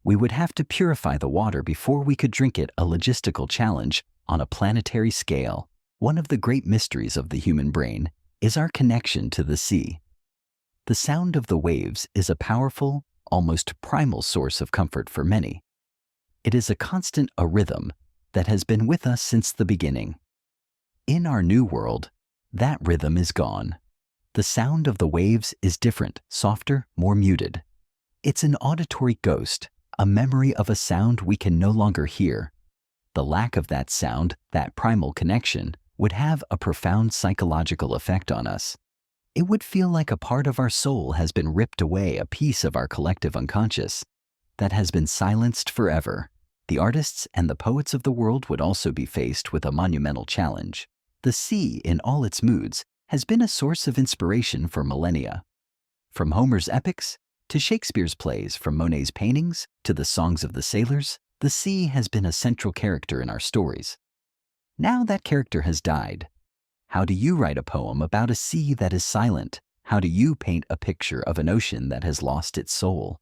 We would have to purify the water before we could drink it, a logistical challenge on a planetary scale. One of the great mysteries of the human brain is our connection to the sea. The sound of the waves is a powerful, almost primal source of comfort for many. It is a constant, a rhythm that has been with us since the beginning. In our new world, that rhythm is gone. The sound of the waves is different, softer, more muted. It's an auditory ghost, a memory of a sound we can no longer hear. The lack of that sound, that primal connection, would have a profound psychological effect on us. It would feel like a part of our soul has been ripped away, a piece of our collective unconscious that has been silenced forever. The artists and the poets of the world would also be faced with a monumental challenge. The sea, in all its moods, has been a source of inspiration for millennia. From Homer's epics to Shakespeare's plays, from Monet's paintings to the songs of the sailors, the sea has been a central character in our stories. Now that character has died. How do you write a poem about a sea that is silent? How do you paint a picture of an ocean that has lost its soul?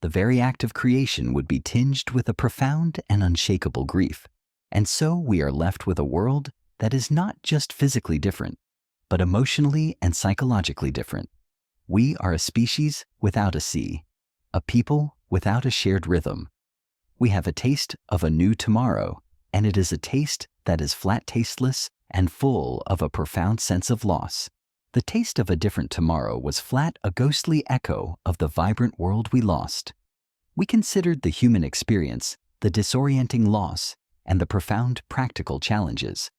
The very act of creation would be tinged with a profound and unshakable grief. And so we are left with a world that is not just physically different, but emotionally and psychologically different. We are a species without a sea, a people without a shared rhythm. We have a taste of a new tomorrow, and it is a taste that is flat, tasteless, and full of a profound sense of loss. The taste of a different tomorrow was flat, a ghostly echo of the vibrant world we lost. We considered the human experience, the disorienting loss, and the profound practical challenges.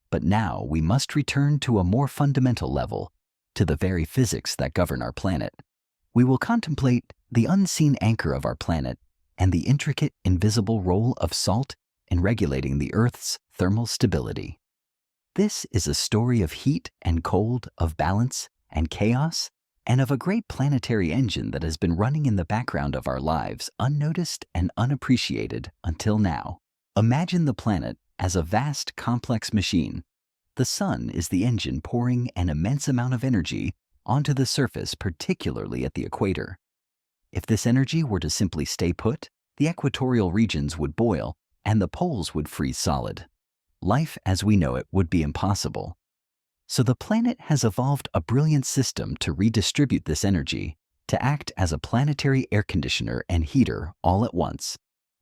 But now we must return to a more fundamental level, to the very physics that govern our planet. We will contemplate the unseen anchor of our planet and the intricate, invisible role of salt in regulating the Earth's thermal stability. This is a story of heat and cold, of balance and chaos, and of a great planetary engine that has been running in the background of our lives, unnoticed and unappreciated until now. Imagine the planet as a vast, complex machine. The sun is the engine pouring an immense amount of energy onto the surface, particularly at the equator. If this energy were to simply stay put, the equatorial regions would boil and the poles would freeze solid. Life as we know it would be impossible. So the planet has evolved a brilliant system to redistribute this energy, to act as a planetary air conditioner and heater all at once.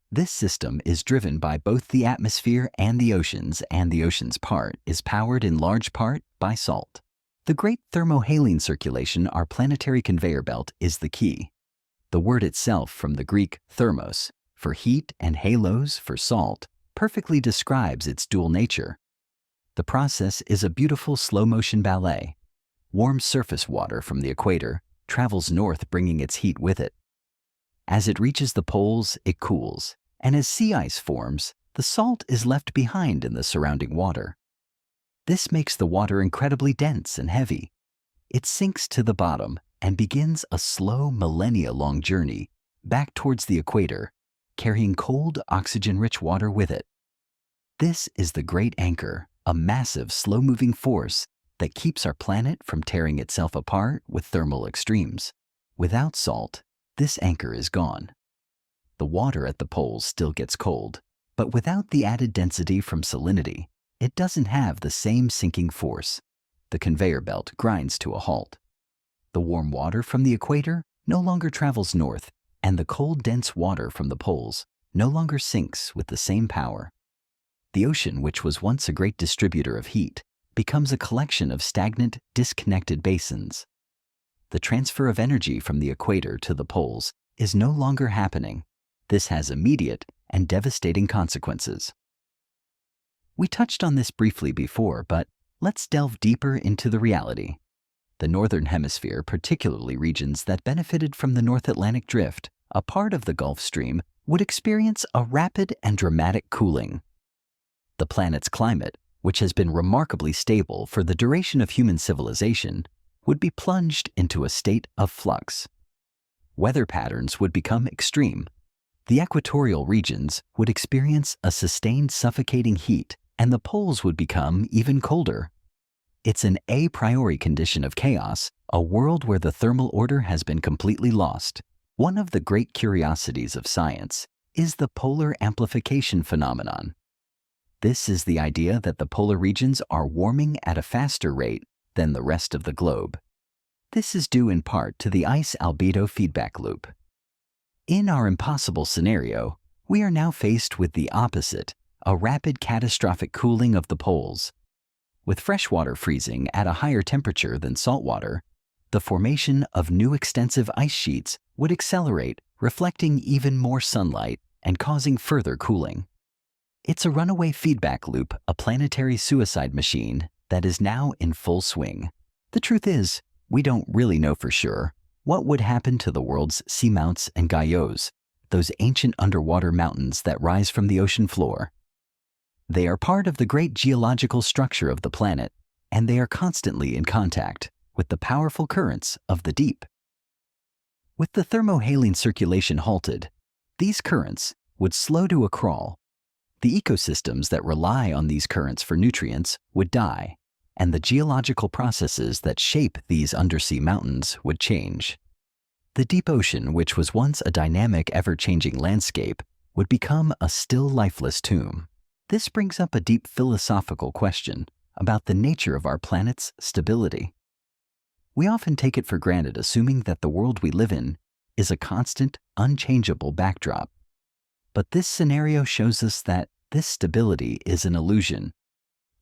This system is driven by both the atmosphere and the ocean's part is powered in large part by salt. The great thermohaline circulation, our planetary conveyor belt, is the key. The word itself, from the Greek thermos, for heat, and halos, for salt, perfectly describes its dual nature. The process is a beautiful slow-motion ballet. Warm surface water from the equator travels north, bringing its heat with it. As it reaches the poles, it cools, and as sea ice forms, the salt is left behind in the surrounding water. This makes the water incredibly dense and heavy. It sinks to the bottom and begins a slow, millennia-long journey back towards the equator, carrying cold, oxygen-rich water with it. This is the great anchor, a massive, slow-moving force that keeps our planet from tearing itself apart with thermal extremes. Without salt, this anchor is gone. The water at the poles still gets cold, but without the added density from salinity, it doesn't have the same sinking force. The conveyor belt grinds to a halt. The warm water from the equator no longer travels north, and the cold, dense water from the poles no longer sinks with the same power. The ocean, which was once a great distributor of heat, becomes a collection of stagnant, disconnected basins. The transfer of energy from the equator to the poles is no longer happening. This has immediate and devastating consequences. We touched on this briefly before, but let's delve deeper into the reality. The Northern Hemisphere, particularly regions that benefited from the North Atlantic Drift, a part of the Gulf Stream, would experience a rapid and dramatic cooling. The planet's climate, which has been remarkably stable for the duration of human civilization, would be plunged into a state of flux. Weather patterns would become extreme. The equatorial regions would experience a sustained suffocating heat, and the poles would become even colder. It's an a priori condition of chaos, a world where the thermal order has been completely lost. One of the great curiosities of science is the polar amplification phenomenon. This is the idea that the polar regions are warming at a faster rate than the rest of the globe. This is due in part to the ice albedo feedback loop. In our impossible scenario, we are now faced with the opposite, a rapid catastrophic cooling of the poles. With freshwater freezing at a higher temperature than saltwater, the formation of new extensive ice sheets would accelerate, reflecting even more sunlight and causing further cooling. It's a runaway feedback loop, a planetary suicide machine that is now in full swing. The truth is, we don't really know for sure what would happen to the world's seamounts and guyos, those ancient underwater mountains that rise from the ocean floor. They are part of the great geological structure of the planet, and they are constantly in contact with the powerful currents of the deep. With the thermohaline circulation halted, these currents would slow to a crawl. The ecosystems that rely on these currents for nutrients would die, and the geological processes that shape these undersea mountains would change. The deep ocean, which was once a dynamic, ever-changing landscape, would become a still, lifeless tomb. This brings up a deep philosophical question about the nature of our planet's stability. We often take it for granted, assuming that the world we live in is a constant, unchangeable backdrop. But this scenario shows us that this stability is an illusion.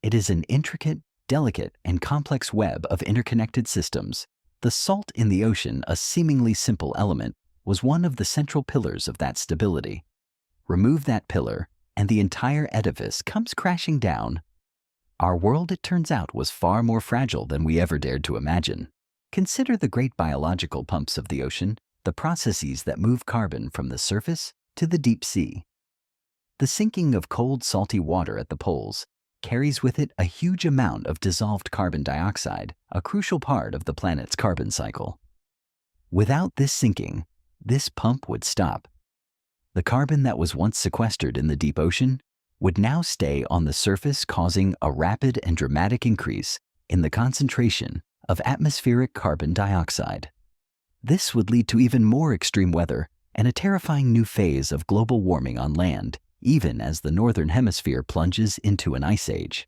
It is an intricate, delicate, and complex web of interconnected systems. The salt in the ocean, a seemingly simple element, was one of the central pillars of that stability. Remove that pillar, and the entire edifice comes crashing down. Our world, it turns out, was far more fragile than we ever dared to imagine. Consider the great biological pumps of the ocean, the processes that move carbon from the surface to the deep sea. The sinking of cold, salty water at the poles carries with it a huge amount of dissolved carbon dioxide, a crucial part of the planet's carbon cycle. Without this sinking, this pump would stop. The carbon that was once sequestered in the deep ocean would now stay on the surface, causing a rapid and dramatic increase in the concentration of atmospheric carbon dioxide. This would lead to even more extreme weather and a terrifying new phase of global warming on land, even as the northern hemisphere plunges into an ice age.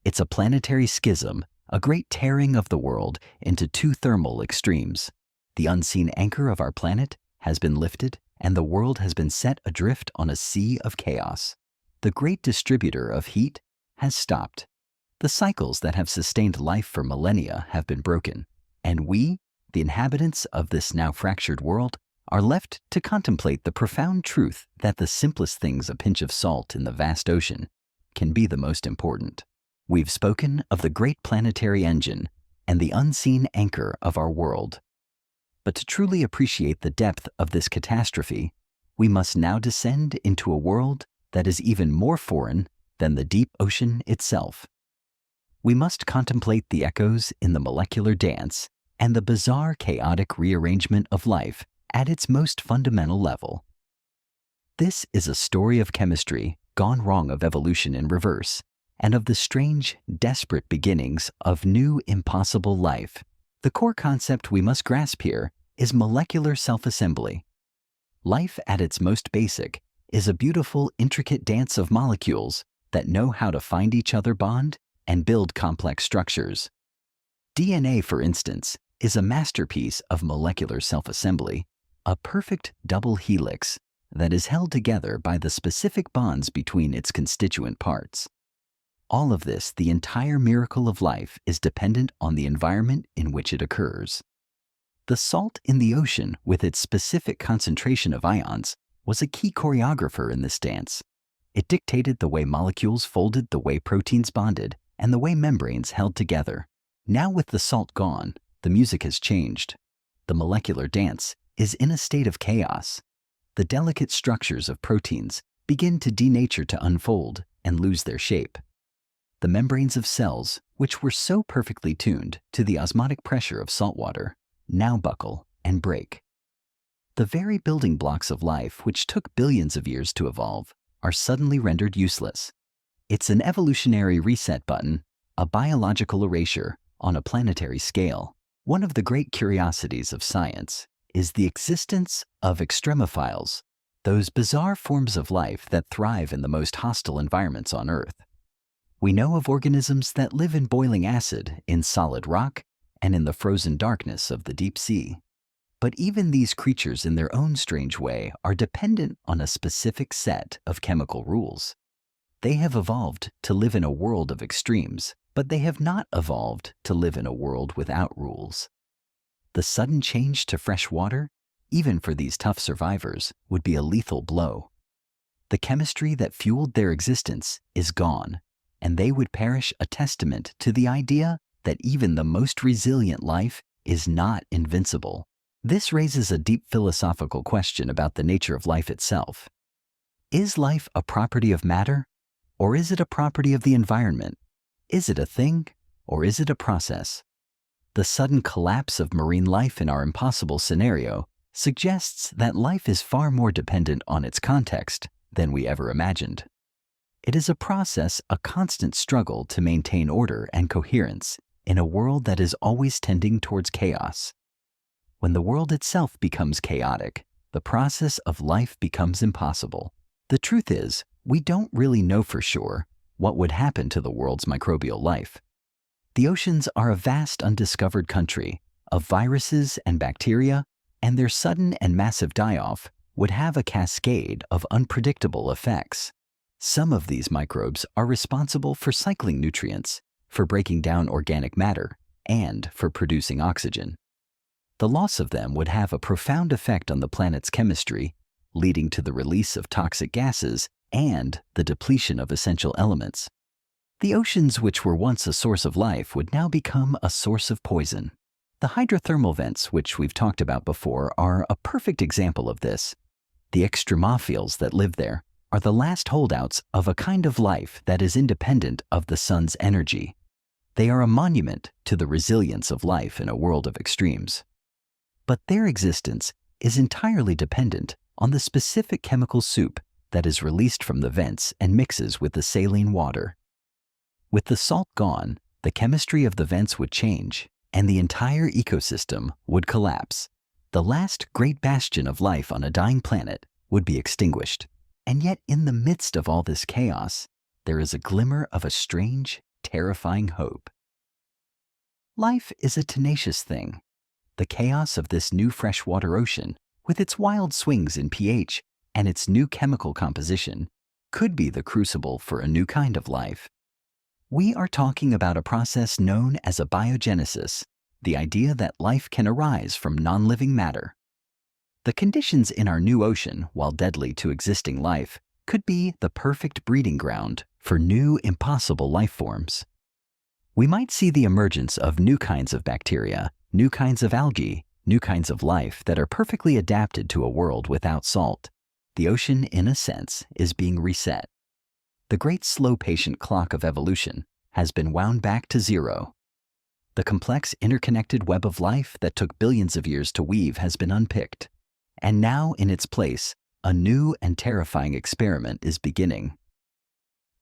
It's a planetary schism, a great tearing of the world into two thermal extremes. The unseen anchor of our planet has been lifted, and the world has been set adrift on a sea of chaos. The great distributor of heat has stopped. The cycles that have sustained life for millennia have been broken, and we, the inhabitants of this now fractured world, are left to contemplate the profound truth that the simplest things, a pinch of salt in the vast ocean, can be the most important. We've spoken of the great planetary engine and the unseen anchor of our world. But to truly appreciate the depth of this catastrophe, we must now descend into a world that is even more foreign than the deep ocean itself. We must contemplate the echoes in the molecular dance and the bizarre, chaotic rearrangement of life at its most fundamental level. This is a story of chemistry gone wrong, of evolution in reverse, and of the strange, desperate beginnings of new, impossible life. The core concept we must grasp here is molecular self-assembly. Life at its most basic is a beautiful, intricate dance of molecules that know how to find each other, bond, and build complex structures. DNA, for instance, is a masterpiece of molecular self-assembly, a perfect double helix that is held together by the specific bonds between its constituent parts. All of this, the entire miracle of life, is dependent on the environment in which it occurs. The salt in the ocean, with its specific concentration of ions, was a key choreographer in this dance. It dictated the way molecules folded, the way proteins bonded, and the way membranes held together. Now, with the salt gone, the music has changed. The molecular dance is in a state of chaos. The delicate structures of proteins begin to denature, to unfold, and lose their shape. The membranes of cells, which were so perfectly tuned to the osmotic pressure of salt water, now buckle and break. The very building blocks of life, which took billions of years to evolve, are suddenly rendered useless. It's an evolutionary reset button, a biological erasure on a planetary scale. One of the great curiosities of science is the existence of extremophiles, those bizarre forms of life that thrive in the most hostile environments on Earth. We know of organisms that live in boiling acid, in solid rock, and in the frozen darkness of the deep sea. But even these creatures, in their own strange way, are dependent on a specific set of chemical rules. They have evolved to live in a world of extremes, but they have not evolved to live in a world without rules. The sudden change to fresh water, even for these tough survivors, would be a lethal blow. The chemistry that fueled their existence is gone, and they would perish, a testament to the idea that even the most resilient life is not invincible. This raises a deep philosophical question about the nature of life itself. Is life a property of matter, or is it a property of the environment? Is it a thing, or is it a process? The sudden collapse of marine life in our impossible scenario suggests that life is far more dependent on its context than we ever imagined. It is a process, a constant struggle to maintain order and coherence in a world that is always tending towards chaos. When the world itself becomes chaotic, the process of life becomes impossible. The truth is, we don't really know for sure what would happen to the world's microbial life. The oceans are a vast undiscovered country of viruses and bacteria, and their sudden and massive die-off would have a cascade of unpredictable effects. Some of these microbes are responsible for cycling nutrients, for breaking down organic matter, and for producing oxygen. The loss of them would have a profound effect on the planet's chemistry, leading to the release of toxic gases and the depletion of essential elements. The oceans, which were once a source of life, would now become a source of poison. The hydrothermal vents, which we've talked about before, are a perfect example of this. The extremophiles that live there, are the last holdouts of a kind of life that is independent of the sun's energy. They are a monument to the resilience of life in a world of extremes. But their existence is entirely dependent on the specific chemical soup that is released from the vents and mixes with the saline water. With the salt gone, the chemistry of the vents would change, and the entire ecosystem would collapse. The last great bastion of life on a dying planet would be extinguished. And yet, in the midst of all this chaos, there is a glimmer of a strange, terrifying hope. Life is a tenacious thing. The chaos of this new freshwater ocean, with its wild swings in pH and its new chemical composition, could be the crucible for a new kind of life. We are talking about a process known as abiogenesis, the idea that life can arise from non-living matter. The conditions in our new ocean, while deadly to existing life, could be the perfect breeding ground for new, impossible life forms. We might see the emergence of new kinds of bacteria, new kinds of algae, new kinds of life that are perfectly adapted to a world without salt. The ocean, in a sense, is being reset. The great slow patient clock of evolution has been wound back to zero. The complex interconnected web of life that took billions of years to weave has been unpicked. And now, in its place, a new and terrifying experiment is beginning.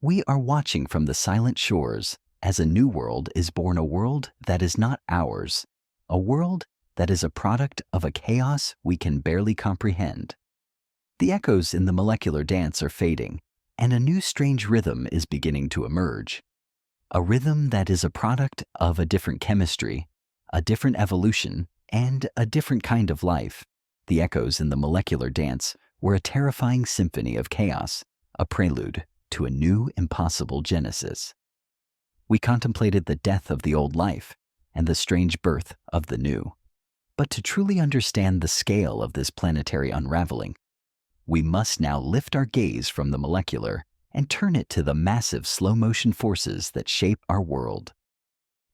We are watching from the silent shores as a new world is born, a world that is not ours, a world that is a product of a chaos we can barely comprehend. The echoes in the molecular dance are fading, and a new strange rhythm is beginning to emerge. A rhythm that is a product of a different chemistry, a different evolution, and a different kind of life. The echoes in the molecular dance were a terrifying symphony of chaos, a prelude to a new, impossible genesis. We contemplated the death of the old life and the strange birth of the new. But to truly understand the scale of this planetary unraveling, we must now lift our gaze from the molecular and turn it to the massive slow-motion forces that shape our world.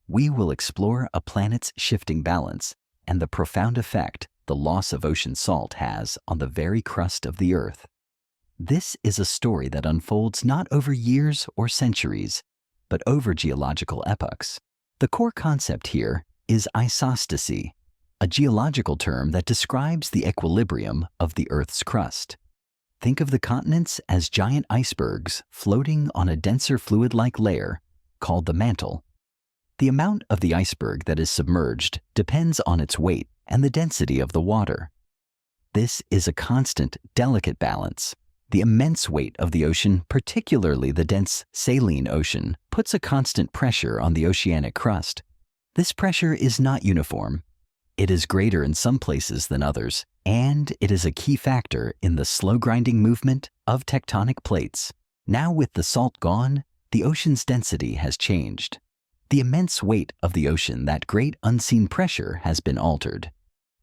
We will explore a planet's shifting balance and the profound effect the loss of ocean salt has on the very crust of the Earth. This is a story that unfolds not over years or centuries, but over geological epochs. The core concept here is isostasy, a geological term that describes the equilibrium of the Earth's crust. Think of the continents as giant icebergs floating on a denser fluid-like layer called the mantle. The amount of the iceberg that is submerged depends on its weight and the density of the water. This is a constant, delicate balance. The immense weight of the ocean, particularly the dense saline ocean, puts a constant pressure on the oceanic crust. This pressure is not uniform. It is greater in some places than others, and it is a key factor in the slow grinding movement of tectonic plates. Now, with the salt gone, the ocean's density has changed. The immense weight of the ocean, that great unseen pressure, has been altered.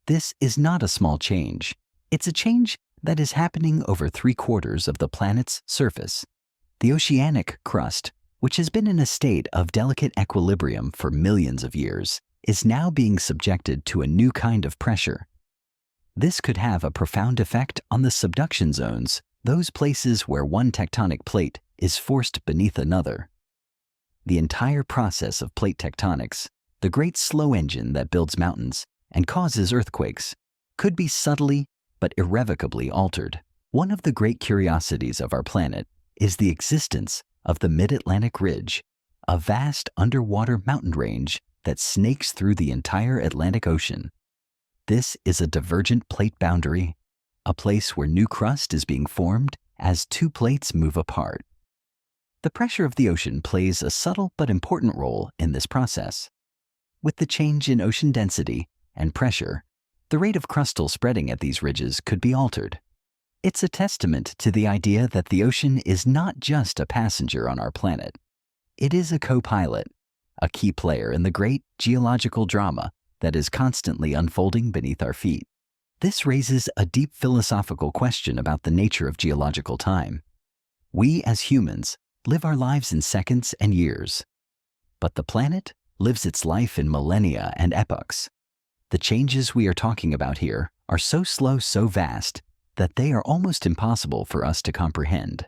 This is not a small change. It's a change that is happening over 3/4 of the planet's surface. The oceanic crust, which has been in a state of delicate equilibrium for millions of years, is now being subjected to a new kind of pressure. This could have a profound effect on the subduction zones, those places where one tectonic plate is forced beneath another. The entire process of plate tectonics, the great slow engine that builds mountains and causes earthquakes, could be subtly but irrevocably altered. One of the great curiosities of our planet is the existence of the Mid-Atlantic Ridge, a vast underwater mountain range that snakes through the entire Atlantic Ocean. This is a divergent plate boundary, a place where new crust is being formed as two plates move apart. The pressure of the ocean plays a subtle but important role in this process. With the change in ocean density and pressure, the rate of crustal spreading at these ridges could be altered. It's a testament to the idea that the ocean is not just a passenger on our planet. It is a co-pilot, a key player in the great geological drama that is constantly unfolding beneath our feet. This raises a deep philosophical question about the nature of geological time. We as humans live our lives in seconds and years, but the planet lives its life in millennia and epochs. The changes we are talking about here are so slow, so vast, that they are almost impossible for us to comprehend.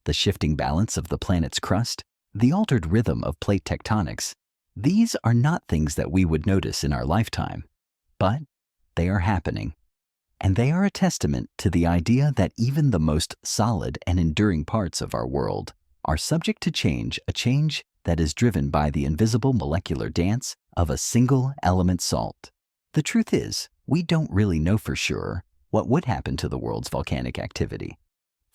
The shifting balance of the planet's crust, the altered rhythm of plate tectonics, these are not things that we would notice in our lifetime, but they are happening. And they are a testament to the idea that even the most solid and enduring parts of our world are subject to change, a change that is driven by the invisible molecular dance of a single element salt. The truth is, we don't really know for sure what would happen to the world's volcanic activity.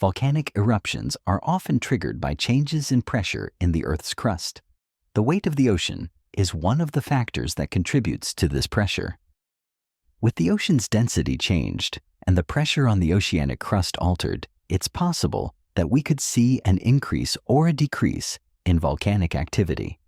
Volcanic eruptions are often triggered by changes in pressure in the Earth's crust. The weight of the ocean is one of the factors that contributes to this pressure. With the ocean's density changed and the pressure on the oceanic crust altered, it's possible that we could see an increase or a decrease in volcanic activity.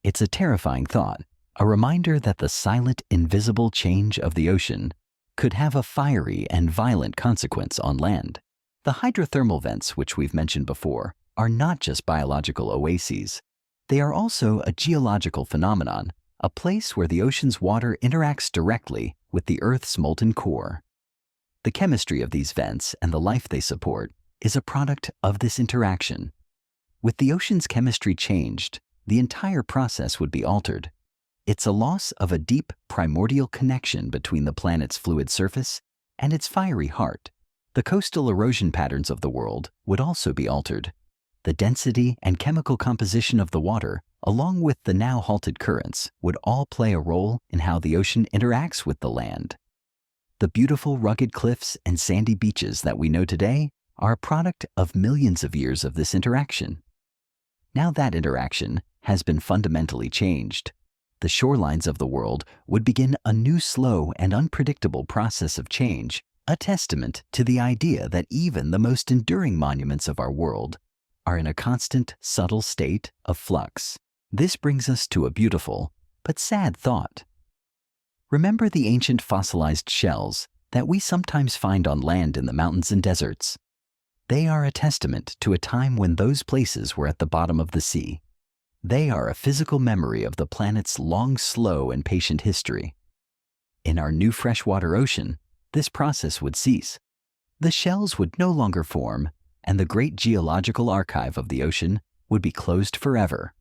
It's a terrifying thought, a reminder that the silent, invisible change of the ocean could have a fiery and violent consequence on land. The hydrothermal vents, which we've mentioned before, are not just biological oases. They are also a geological phenomenon, a place where the ocean's water interacts directly with the Earth's molten core. The chemistry of these vents and the life they support is a product of this interaction. With the ocean's chemistry changed, the entire process would be altered. It's a loss of a deep primordial connection between the planet's fluid surface and its fiery heart. The coastal erosion patterns of the world would also be altered. The density and chemical composition of the water, along with the now halted currents, would all play a role in how the ocean interacts with the land. The beautiful rugged cliffs and sandy beaches that we know today are a product of millions of years of this interaction. Now that interaction has been fundamentally changed. The shorelines of the world would begin a new slow and unpredictable process of change, a testament to the idea that even the most enduring monuments of our world are in a constant, subtle state of flux. This brings us to a beautiful but sad thought. Remember the ancient fossilized shells that we sometimes find on land in the mountains and deserts? They are a testament to a time when those places were at the bottom of the sea. They are a physical memory of the planet's long, slow, and patient history. In our new freshwater ocean, this process would cease. The shells would no longer form, and the great geological archive of the ocean would be closed forever.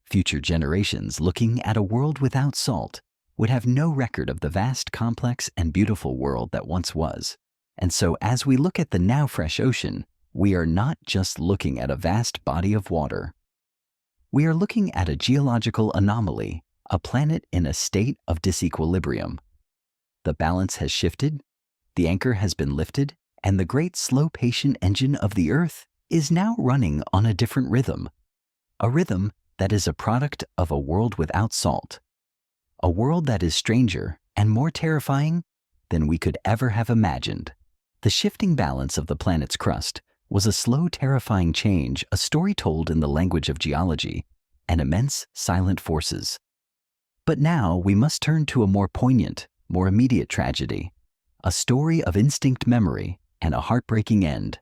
Future generations looking at a world without salt would have no record of the vast, complex, and beautiful world that once was. And so as we look at the now fresh ocean, we are not just looking at a vast body of water. We are looking at a geological anomaly, a planet in a state of disequilibrium. The balance has shifted, the anchor has been lifted, and the great slow patient engine of the Earth is now running on a different rhythm. A rhythm that is a product of a world without salt. A world that is stranger and more terrifying than we could ever have imagined. The shifting balance of the planet's crust was a slow, terrifying change, a story told in the language of geology, and immense, silent forces. But now we must turn to a more poignant, more immediate tragedy, a story of instinct memory and a heartbreaking end.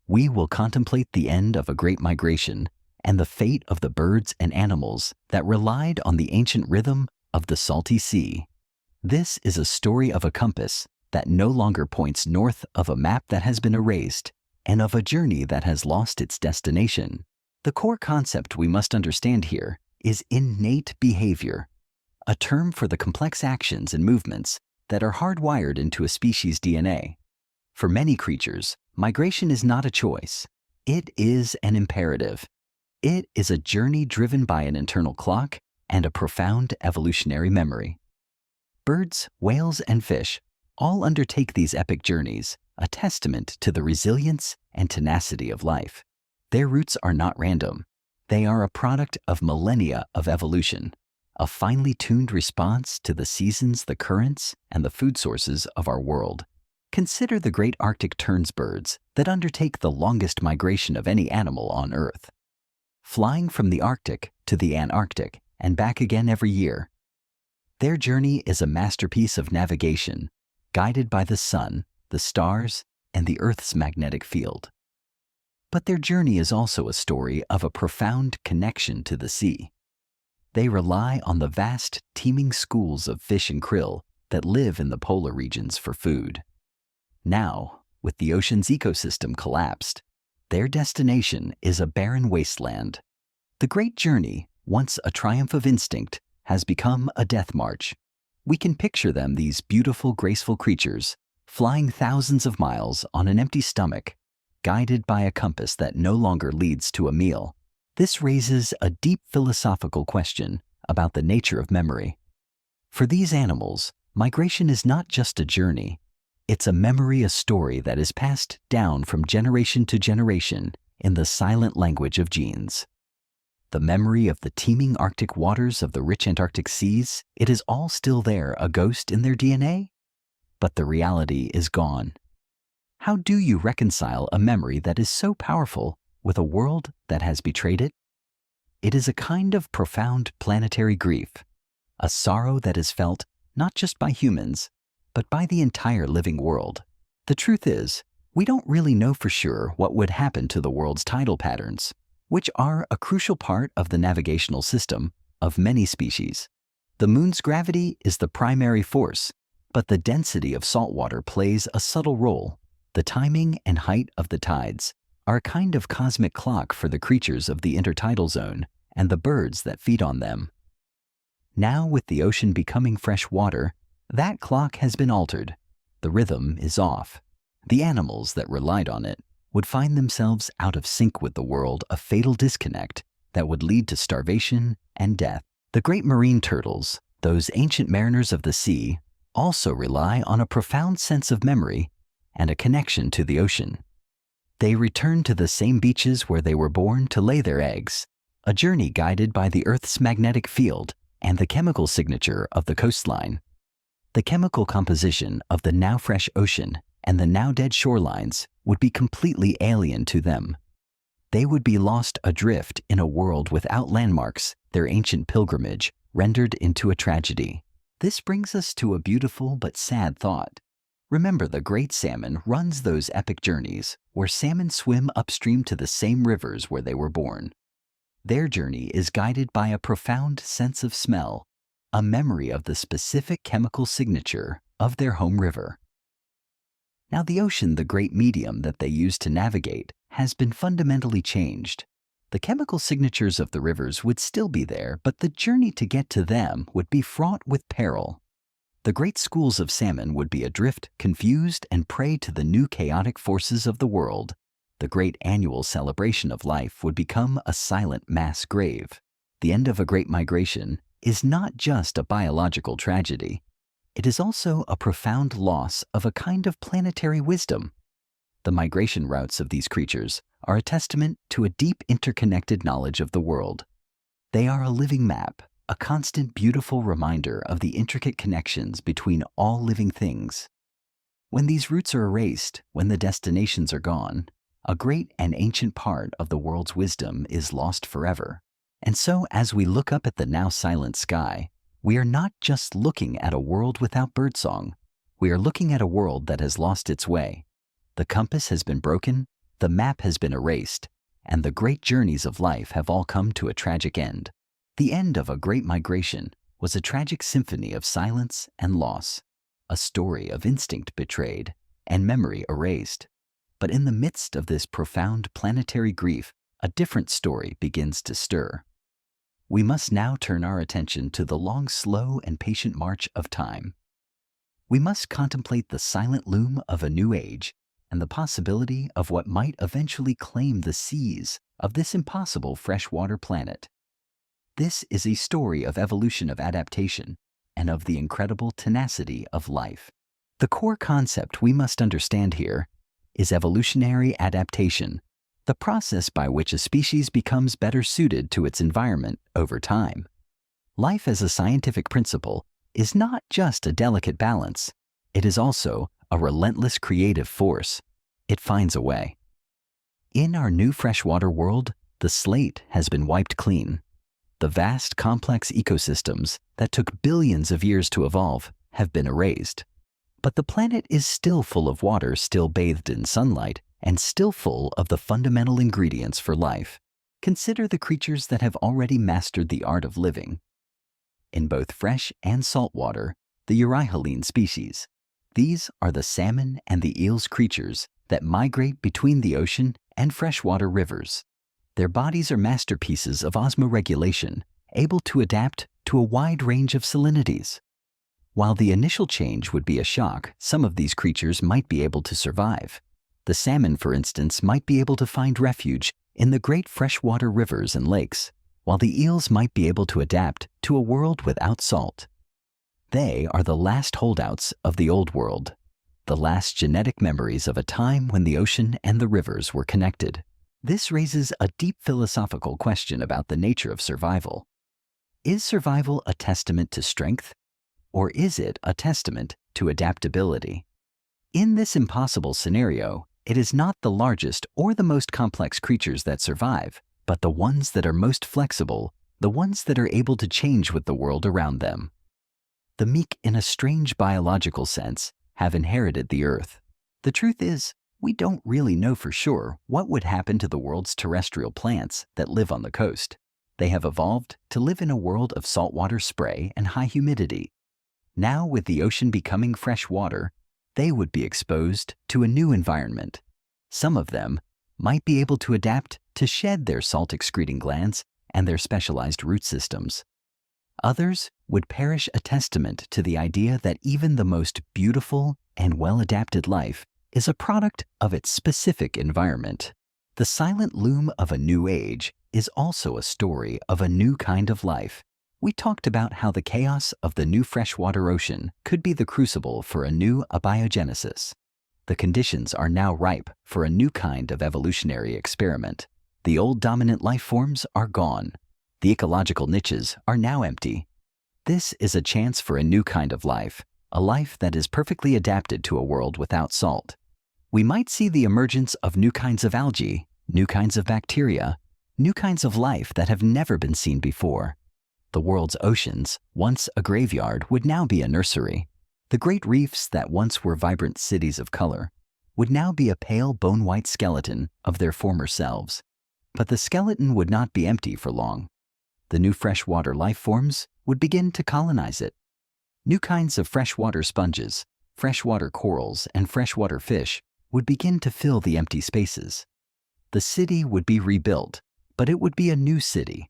We will contemplate the end of a great migration and the fate of the birds and animals that relied on the ancient rhythm of the salty sea. This is a story of a compass that no longer points north, of a map that has been erased, and of a journey that has lost its destination. The core concept we must understand here is innate behavior, a term for the complex actions and movements that are hardwired into a species' DNA. For many creatures, migration is not a choice. It is an imperative. It is a journey driven by an internal clock and a profound evolutionary memory. Birds, whales, and fish all undertake these epic journeys, a testament to the resilience and tenacity of life. Their routes are not random. They are a product of millennia of evolution, a finely tuned response to the seasons, the currents, and the food sources of our world. Consider the great Arctic terns birds that undertake the longest migration of any animal on Earth. Flying from the Arctic to the Antarctic and back again every year. Their journey is a masterpiece of navigation, guided by the sun, the stars, and the Earth's magnetic field. But their journey is also a story of a profound connection to the sea. They rely on the vast, teeming schools of fish and krill that live in the polar regions for food. Now, with the ocean's ecosystem collapsed. Their destination is a barren wasteland. The great journey, once a triumph of instinct, has become a death march. We can picture them, these beautiful, graceful creatures, flying thousands of miles on an empty stomach, guided by a compass that no longer leads to a meal. This raises a deep philosophical question about the nature of memory. For these animals, migration is not just a journey. It's a memory, a story that is passed down from generation to generation in the silent language of genes. The memory of the teeming Arctic waters of the rich Antarctic seas, it is all still there, a ghost in their DNA? But the reality is gone. How do you reconcile a memory that is so powerful with a world that has betrayed it? It is a kind of profound planetary grief, a sorrow that is felt not just by humans, but by the entire living world. The truth is, we don't really know for sure what would happen to the world's tidal patterns, which are a crucial part of the navigational system of many species. The moon's gravity is the primary force, but the density of salt water plays a subtle role. The timing and height of the tides are a kind of cosmic clock for the creatures of the intertidal zone and the birds that feed on them. Now, with the ocean becoming fresh water, that clock has been altered. The rhythm is off. The animals that relied on it would find themselves out of sync with the world, a fatal disconnect that would lead to starvation and death. The great marine turtles, those ancient mariners of the sea, also rely on a profound sense of memory and a connection to the ocean. They return to the same beaches where they were born to lay their eggs, a journey guided by the Earth's magnetic field and the chemical signature of the coastline. The chemical composition of the now fresh ocean and the now dead shorelines would be completely alien to them. They would be lost adrift in a world without landmarks, their ancient pilgrimage rendered into a tragedy. This brings us to a beautiful but sad thought. Remember, the great salmon runs those epic journeys where salmon swim upstream to the same rivers where they were born. Their journey is guided by a profound sense of smell, a memory of the specific chemical signature of their home river. Now, the ocean, the great medium that they use to navigate, has been fundamentally changed. The chemical signatures of the rivers would still be there, but the journey to get to them would be fraught with peril. The great schools of salmon would be adrift, confused, and prey to the new chaotic forces of the world. The great annual celebration of life would become a silent mass grave. The end of a great migration is not just a biological tragedy. It is also a profound loss of a kind of planetary wisdom. The migration routes of these creatures are a testament to a deep interconnected knowledge of the world. They are a living map, a constant beautiful reminder of the intricate connections between all living things. When these routes are erased, when the destinations are gone, a great and ancient part of the world's wisdom is lost forever. And so, as we look up at the now silent sky, we are not just looking at a world without birdsong. We are looking at a world that has lost its way. The compass has been broken, the map has been erased, and the great journeys of life have all come to a tragic end. The end of a great migration was a tragic symphony of silence and loss, a story of instinct betrayed and memory erased. But in the midst of this profound planetary grief, a different story begins to stir. We must now turn our attention to the long, slow, and patient march of time. We must contemplate the silent loom of a new age and the possibility of what might eventually claim the seas of this impossible freshwater planet. This is a story of evolution, of adaptation, and of the incredible tenacity of life. The core concept we must understand here is evolutionary adaptation, the process by which a species becomes better suited to its environment over time. Life as a scientific principle is not just a delicate balance, it is also a relentless creative force. It finds a way. In our new freshwater world, the slate has been wiped clean. The vast, complex ecosystems that took billions of years to evolve have been erased. But the planet is still full of water, still bathed in sunlight, and still full of the fundamental ingredients for life. Consider the creatures that have already mastered the art of living. In both fresh and salt water, the euryhaline species, These are the salmon and the eels creatures that migrate between the ocean and freshwater rivers. Their bodies are masterpieces of osmoregulation, able to adapt to a wide range of salinities. While the initial change would be a shock, some of these creatures might be able to survive. The salmon, for instance, might be able to find refuge in the great freshwater rivers and lakes, while the eels might be able to adapt to a world without salt. They are the last holdouts of the old world, the last genetic memories of a time when the ocean and the rivers were connected. This raises a deep philosophical question about the nature of survival. Is survival a testament to strength, or is it a testament to adaptability? In this impossible scenario, it is not the largest or the most complex creatures that survive, but the ones that are most flexible, the ones that are able to change with the world around them. The meek, in a strange biological sense, have inherited the earth. The truth is, we don't really know for sure what would happen to the world's terrestrial plants that live on the coast. They have evolved to live in a world of saltwater spray and high humidity. Now, with the ocean becoming fresh water, they would be exposed to a new environment. Some of them might be able to adapt to shed their salt-excreting glands and their specialized root systems. Others would perish, a testament to the idea that even the most beautiful and well-adapted life is a product of its specific environment. The silent loom of a new age is also a story of a new kind of life. We talked about how the chaos of the new freshwater ocean could be the crucible for a new abiogenesis. The conditions are now ripe for a new kind of evolutionary experiment. The old dominant life forms are gone. The ecological niches are now empty. This is a chance for a new kind of life, a life that is perfectly adapted to a world without salt. We might see the emergence of new kinds of algae, new kinds of bacteria, new kinds of life that have never been seen before. The world's oceans, once a graveyard, would now be a nursery. The great reefs that once were vibrant cities of color would now be a pale bone-white skeleton of their former selves. But the skeleton would not be empty for long. The new freshwater life forms would begin to colonize it. New kinds of freshwater sponges, freshwater corals, and freshwater fish would begin to fill the empty spaces. The city would be rebuilt, but it would be a new city.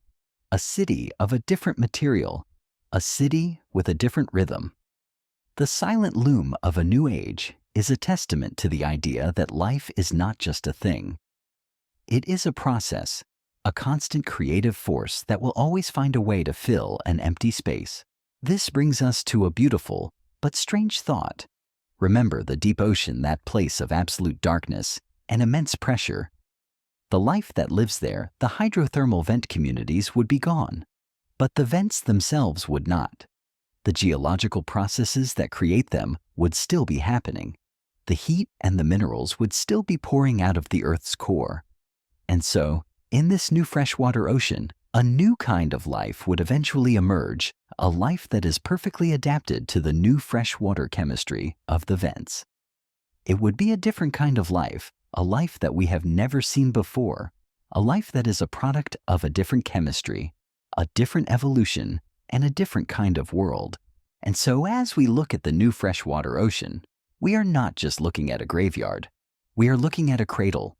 A city of a different material, a city with a different rhythm. The silent loom of a new age is a testament to the idea that life is not just a thing. It is a process, a constant creative force that will always find a way to fill an empty space. This brings us to a beautiful but strange thought. Remember the deep ocean, that place of absolute darkness and immense pressure. The life that lives there, the hydrothermal vent communities, would be gone. But the vents themselves would not. The geological processes that create them would still be happening. The heat and the minerals would still be pouring out of the Earth's core. And so, in this new freshwater ocean, a new kind of life would eventually emerge, a life that is perfectly adapted to the new freshwater chemistry of the vents. It would be a different kind of life, a life that we have never seen before, a life that is a product of a different chemistry, a different evolution, and a different kind of world. And so as we look at the new freshwater ocean, we are not just looking at a graveyard. We are looking at a cradle.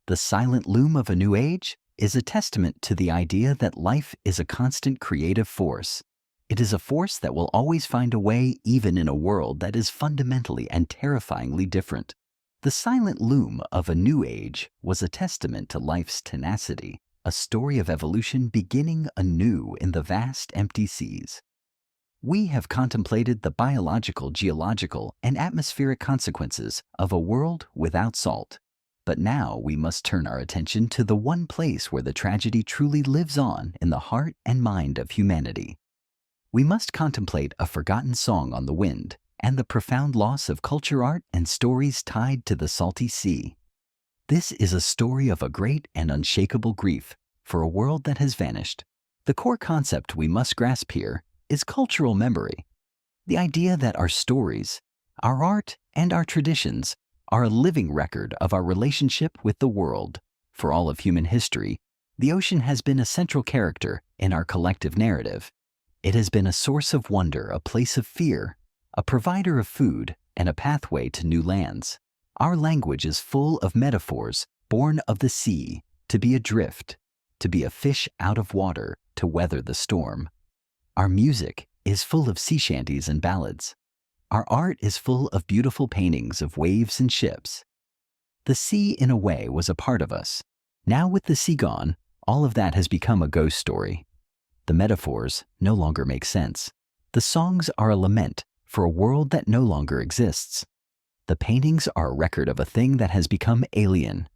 The silent loom of a new age is a testament to the idea that life is a constant creative force. It is a force that will always find a way, even in a world that is fundamentally and terrifyingly different. The silent loom of a new age was a testament to life's tenacity, a story of evolution beginning anew in the vast empty seas. We have contemplated the biological, geological, and atmospheric consequences of a world without salt. But now we must turn our attention to the one place where the tragedy truly lives on in the heart and mind of humanity. We must contemplate a forgotten song on the wind and the profound loss of culture, art, and stories tied to the salty sea. This is a story of a great and unshakable grief for a world that has vanished. The core concept we must grasp here is cultural memory. The idea that our stories, our art, and our traditions are a living record of our relationship with the world. For all of human history, the ocean has been a central character in our collective narrative. It has been a source of wonder, a place of fear, a provider of food, and a pathway to new lands. Our language is full of metaphors born of the sea, to be adrift, to be a fish out of water, to weather the storm. Our music is full of sea shanties and ballads. Our art is full of beautiful paintings of waves and ships. The sea, in a way, was a part of us. Now, with the sea gone, all of that has become a ghost story. The metaphors no longer make sense. The songs are a lament for a world that no longer exists. The paintings are a record of a thing that has become alien.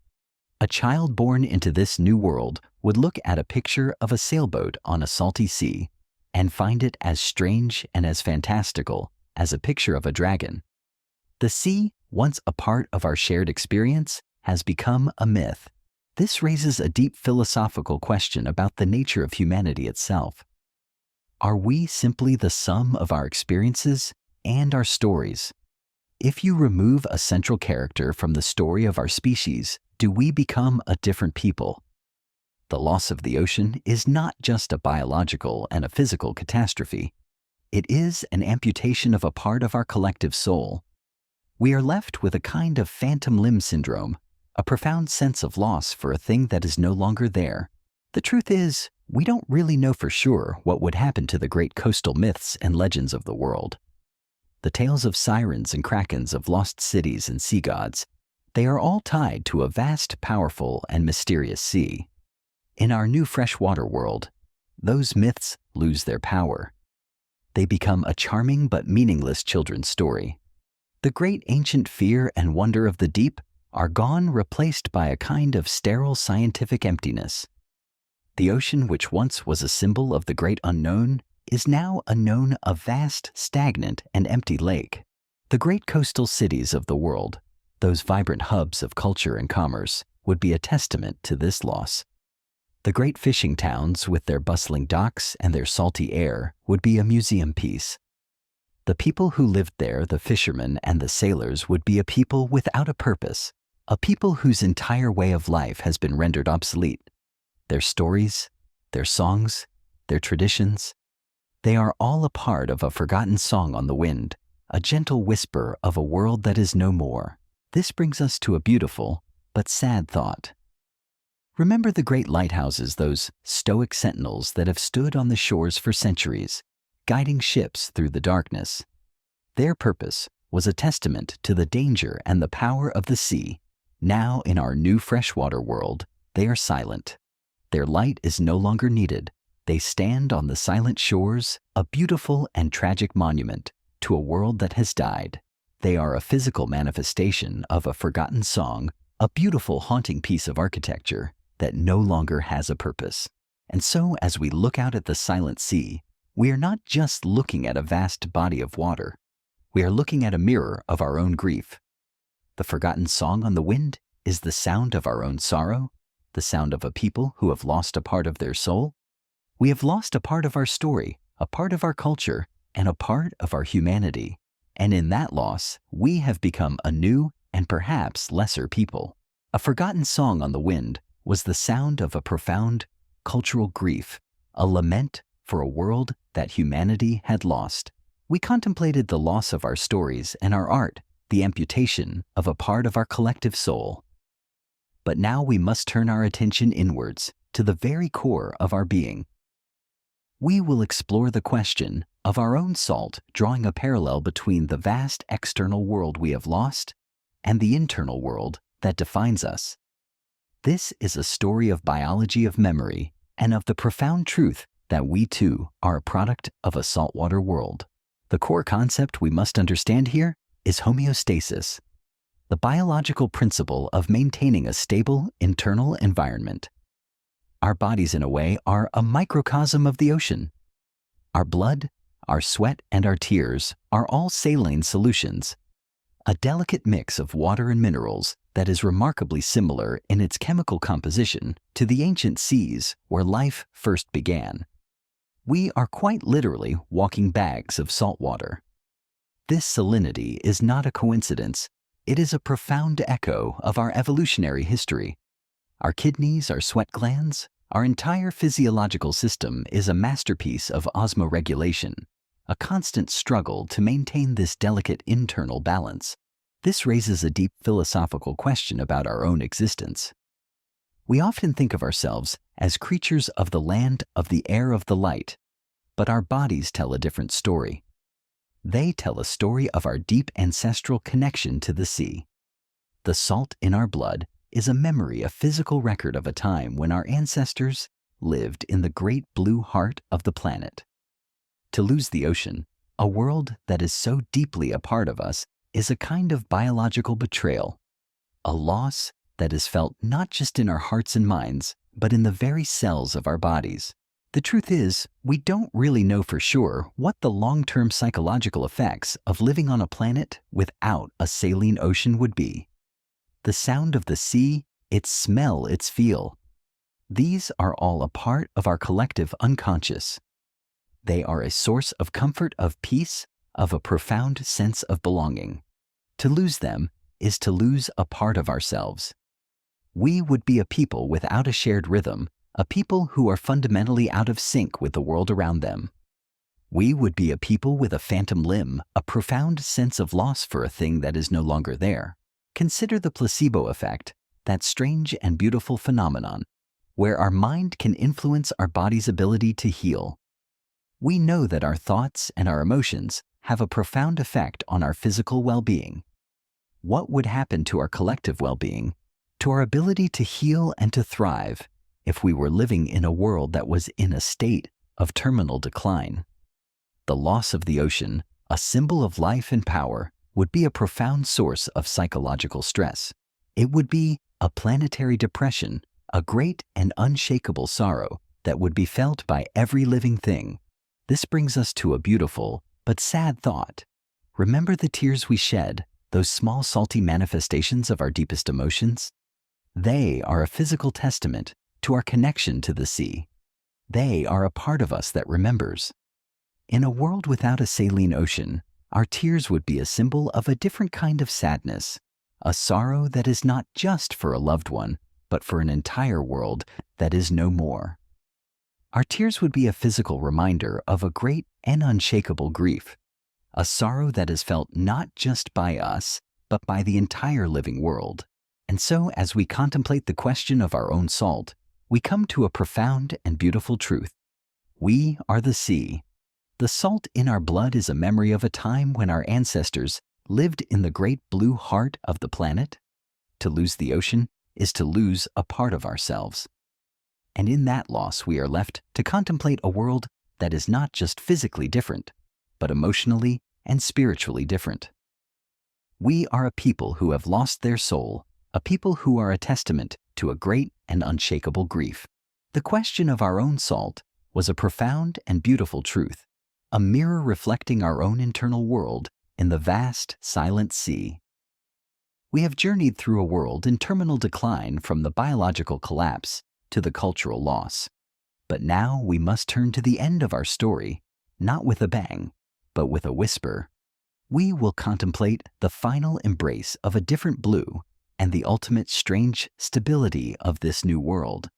A child born into this new world would look at a picture of a sailboat on a salty sea and find it as strange and as fantastical as a picture of a dragon. The sea, once a part of our shared experience, has become a myth. This raises a deep philosophical question about the nature of humanity itself. Are we simply the sum of our experiences and our stories? If you remove a central character from the story of our species, do we become a different people? The loss of the ocean is not just a biological and a physical catastrophe. It is an amputation of a part of our collective soul. We are left with a kind of phantom limb syndrome, a profound sense of loss for a thing that is no longer there. The truth is, we don't really know for sure what would happen to the great coastal myths and legends of the world. The tales of sirens and krakens, of lost cities and sea gods, they are all tied to a vast, powerful, and mysterious sea. In our new freshwater world, those myths lose their power. They become a charming but meaningless children's story. The great ancient fear and wonder of the deep are gone, replaced by a kind of sterile scientific emptiness. The ocean, which once was a symbol of the great unknown, is now a vast, stagnant, and empty lake. The great coastal cities of the world, those vibrant hubs of culture and commerce, would be a testament to this loss. The great fishing towns, with their bustling docks and their salty air, would be a museum piece. The people who lived there, the fishermen and the sailors, would be a people without a purpose, a people whose entire way of life has been rendered obsolete. Their stories, their songs, their traditions, they are all a part of a forgotten song on the wind, a gentle whisper of a world that is no more. This brings us to a beautiful but sad thought. Remember the great lighthouses, those stoic sentinels that have stood on the shores for centuries, guiding ships through the darkness. Their purpose was a testament to the danger and the power of the sea. Now, in our new freshwater world, they are silent. Their light is no longer needed. They stand on the silent shores, a beautiful and tragic monument to a world that has died. They are a physical manifestation of a forgotten song, a beautiful, haunting piece of architecture that no longer has a purpose. And so, as we look out at the silent sea, we are not just looking at a vast body of water. We are looking at a mirror of our own grief. The forgotten song on the wind is the sound of our own sorrow, the sound of a people who have lost a part of their soul. We have lost a part of our story, a part of our culture, and a part of our humanity. And in that loss, we have become a new and perhaps lesser people. A forgotten song on the wind was the sound of a profound cultural grief, a lament for a world that humanity had lost. We contemplated the loss of our stories and our art, the amputation of a part of our collective soul. But now we must turn our attention inwards to the very core of our being. We will explore the question of our own salt, drawing a parallel between the vast external world we have lost and the internal world that defines us. This is a story of biology of memory and of the profound truth that we too are a product of a saltwater world. The core concept we must understand here is homeostasis, the biological principle of maintaining a stable internal environment. Our bodies, in a way, are a microcosm of the ocean. Our blood, our sweat, and our tears are all saline solutions, a delicate mix of water and minerals that is remarkably similar in its chemical composition to the ancient seas where life first began. We are quite literally walking bags of salt water. This salinity is not a coincidence. It is a profound echo of our evolutionary history. Our kidneys, our sweat glands, our entire physiological system is a masterpiece of osmoregulation, a constant struggle to maintain this delicate internal balance. This raises a deep philosophical question about our own existence. We often think of ourselves as creatures of the land, of the air, of the light, but our bodies tell a different story. They tell a story of our deep ancestral connection to the sea. The salt in our blood is a memory, a physical record of a time when our ancestors lived in the great blue heart of the planet. To lose the ocean, a world that is so deeply a part of us, is a kind of biological betrayal, a loss that is felt not just in our hearts and minds, but in the very cells of our bodies. The truth is, we don't really know for sure what the long-term psychological effects of living on a planet without a saline ocean would be. The sound of the sea, its smell, its feel, these are all a part of our collective unconscious. They are a source of comfort, of peace, of a profound sense of belonging. To lose them is to lose a part of ourselves. We would be a people without a shared rhythm, a people who are fundamentally out of sync with the world around them. We would be a people with a phantom limb, a profound sense of loss for a thing that is no longer there. Consider the placebo effect, that strange and beautiful phenomenon, where our mind can influence our body's ability to heal. We know that our thoughts and our emotions have a profound effect on our physical well-being. What would happen to our collective well-being, to our ability to heal and to thrive, if we were living in a world that was in a state of terminal decline? The loss of the ocean, a symbol of life and power, would be a profound source of psychological stress. It would be a planetary depression, a great and unshakable sorrow that would be felt by every living thing. This brings us to a beautiful but sad thought. Remember the tears we shed, those small salty manifestations of our deepest emotions? They are a physical testament to our connection to the sea. They are a part of us that remembers. In a world without a saline ocean, our tears would be a symbol of a different kind of sadness, a sorrow that is not just for a loved one, but for an entire world that is no more. Our tears would be a physical reminder of a great and unshakable grief, a sorrow that is felt not just by us, but by the entire living world. And so, as we contemplate the question of our own salt, we come to a profound and beautiful truth. We are the sea. The salt in our blood is a memory of a time when our ancestors lived in the great blue heart of the planet. To lose the ocean is to lose a part of ourselves. And in that loss, we are left to contemplate a world that is not just physically different, but emotionally and spiritually different. We are a people who have lost their soul, a people who are a testament to a great and unshakable grief. The question of our own salt was a profound and beautiful truth, a mirror reflecting our own internal world in the vast, silent sea. We have journeyed through a world in terminal decline, from the biological collapse to the cultural loss. But now we must turn to the end of our story, not with a bang, but with a whisper. We will contemplate the final embrace of a different blue and the ultimate strange stability of this new world.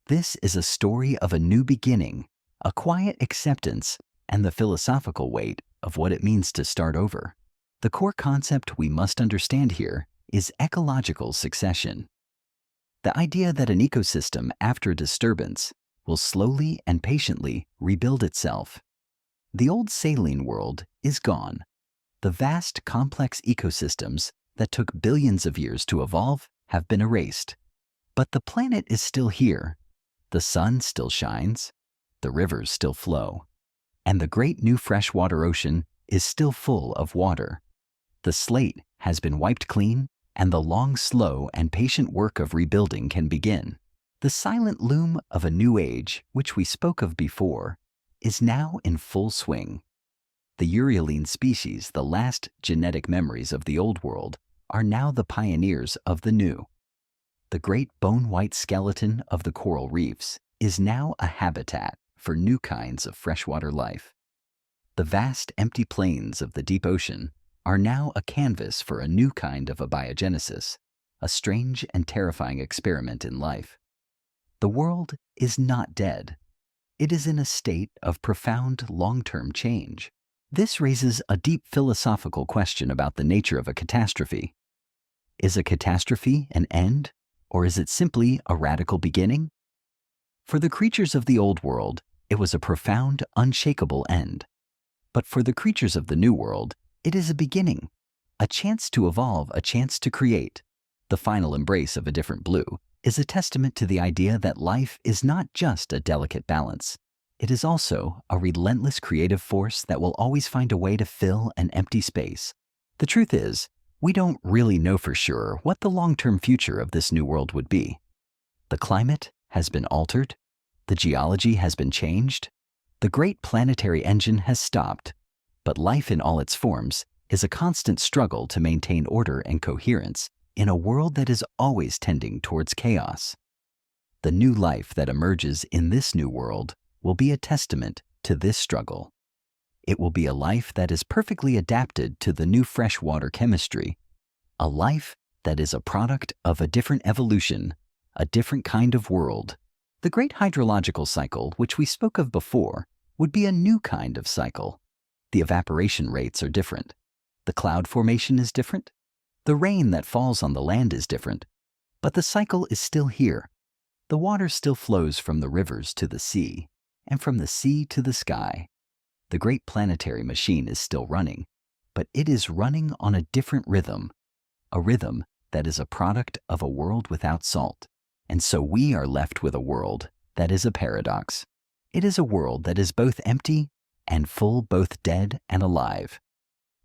This is a story of a new beginning, a quiet acceptance, and the philosophical weight of what it means to start over. The core concept we must understand here is ecological succession. The idea that an ecosystem, after a disturbance, will slowly and patiently rebuild itself. The old saline world is gone. The vast, complex ecosystems that took billions of years to evolve have been erased. But the planet is still here. The sun still shines. The rivers still flow. And the great new freshwater ocean is still full of water. The slate has been wiped clean, and the long, slow, and patient work of rebuilding can begin. The silent loom of a new age, which we spoke of before, is now in full swing. The Urulene species, the last genetic memories of the old world, are now the pioneers of the new. The great bone-white skeleton of the coral reefs is now a habitat for new kinds of freshwater life. The vast empty plains of the deep ocean are now a canvas for a new kind of abiogenesis, a strange and terrifying experiment in life. The world is not dead. It is in a state of profound long-term change. This raises a deep philosophical question about the nature of a catastrophe. Is a catastrophe an end, or is it simply a radical beginning? For the creatures of the old world, it was a profound, unshakable end. But for the creatures of the new world, it is a beginning, a chance to evolve, a chance to create. The final embrace of a different blue is a testament to the idea that life is not just a delicate balance. It is also a relentless creative force that will always find a way to fill an empty space. The truth is, we don't really know for sure what the long-term future of this new world would be. The climate has been altered, the geology has been changed, the great planetary engine has stopped, but life in all its forms is a constant struggle to maintain order and coherence in a world that is always tending towards chaos. The new life that emerges in this new world will be a testament to this struggle. It will be a life that is perfectly adapted to the new freshwater chemistry, a life that is a product of a different evolution, a different kind of world. The great hydrological cycle, which we spoke of before, would be a new kind of cycle. The evaporation rates are different. The cloud formation is different. The rain that falls on the land is different. But the cycle is still here. The water still flows from the rivers to the sea, and from the sea to the sky. The great planetary machine is still running, but it is running on a different rhythm, a rhythm that is a product of a world without salt. And so we are left with a world that is a paradox. It is a world that is both empty and full, both dead and alive.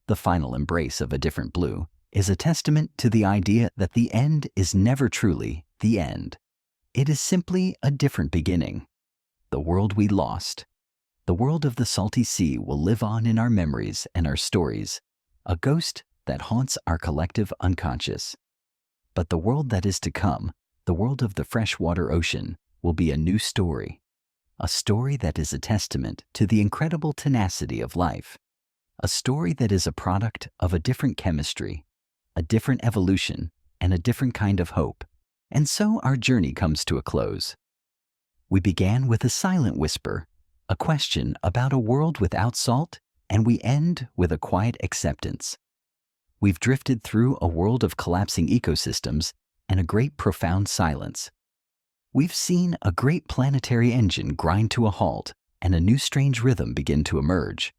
The final embrace of a different blue is a testament to the idea that the end is never truly the end. It is simply a different beginning. The world we lost, the world of the salty sea, will live on in our memories and our stories, a ghost that haunts our collective unconscious. But the world that is to come, the world of the freshwater ocean, will be a new story, a story that is a testament to the incredible tenacity of life, a story that is a product of a different chemistry, a different evolution, and a different kind of hope. And so our journey comes to a close. We began with a silent whisper, a question about a world without salt, and we end with a quiet acceptance. We've drifted through a world of collapsing ecosystems and a great profound silence. We've seen a great planetary engine grind to a halt and a new strange rhythm begin to emerge.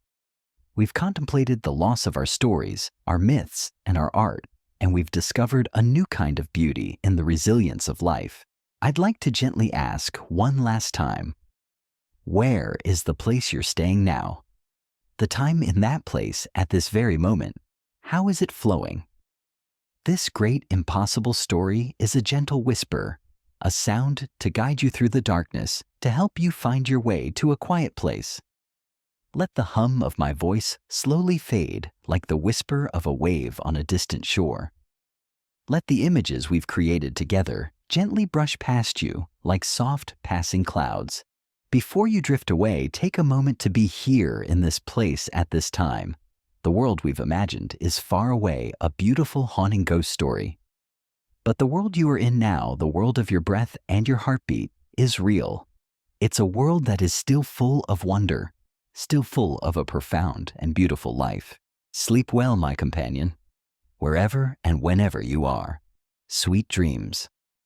We've contemplated the loss of our stories, our myths, and our art, and we've discovered a new kind of beauty in the resilience of life. I'd like to gently ask one last time, where is the place you're staying now? The time in that place at this very moment, how is it flowing? This great impossible story is a gentle whisper, a sound to guide you through the darkness, to help you find your way to a quiet place. Let the hum of my voice slowly fade like the whisper of a wave on a distant shore. Let the images we've created together gently brush past you like soft passing clouds. Before you drift away, take a moment to be here in this place at this time. The world we've imagined is far away, a beautiful, haunting ghost story. But the world you are in now, the world of your breath and your heartbeat, is real. It's a world that is still full of wonder, still full of a profound and beautiful life. Sleep well, my companion, wherever and whenever you are. Sweet dreams.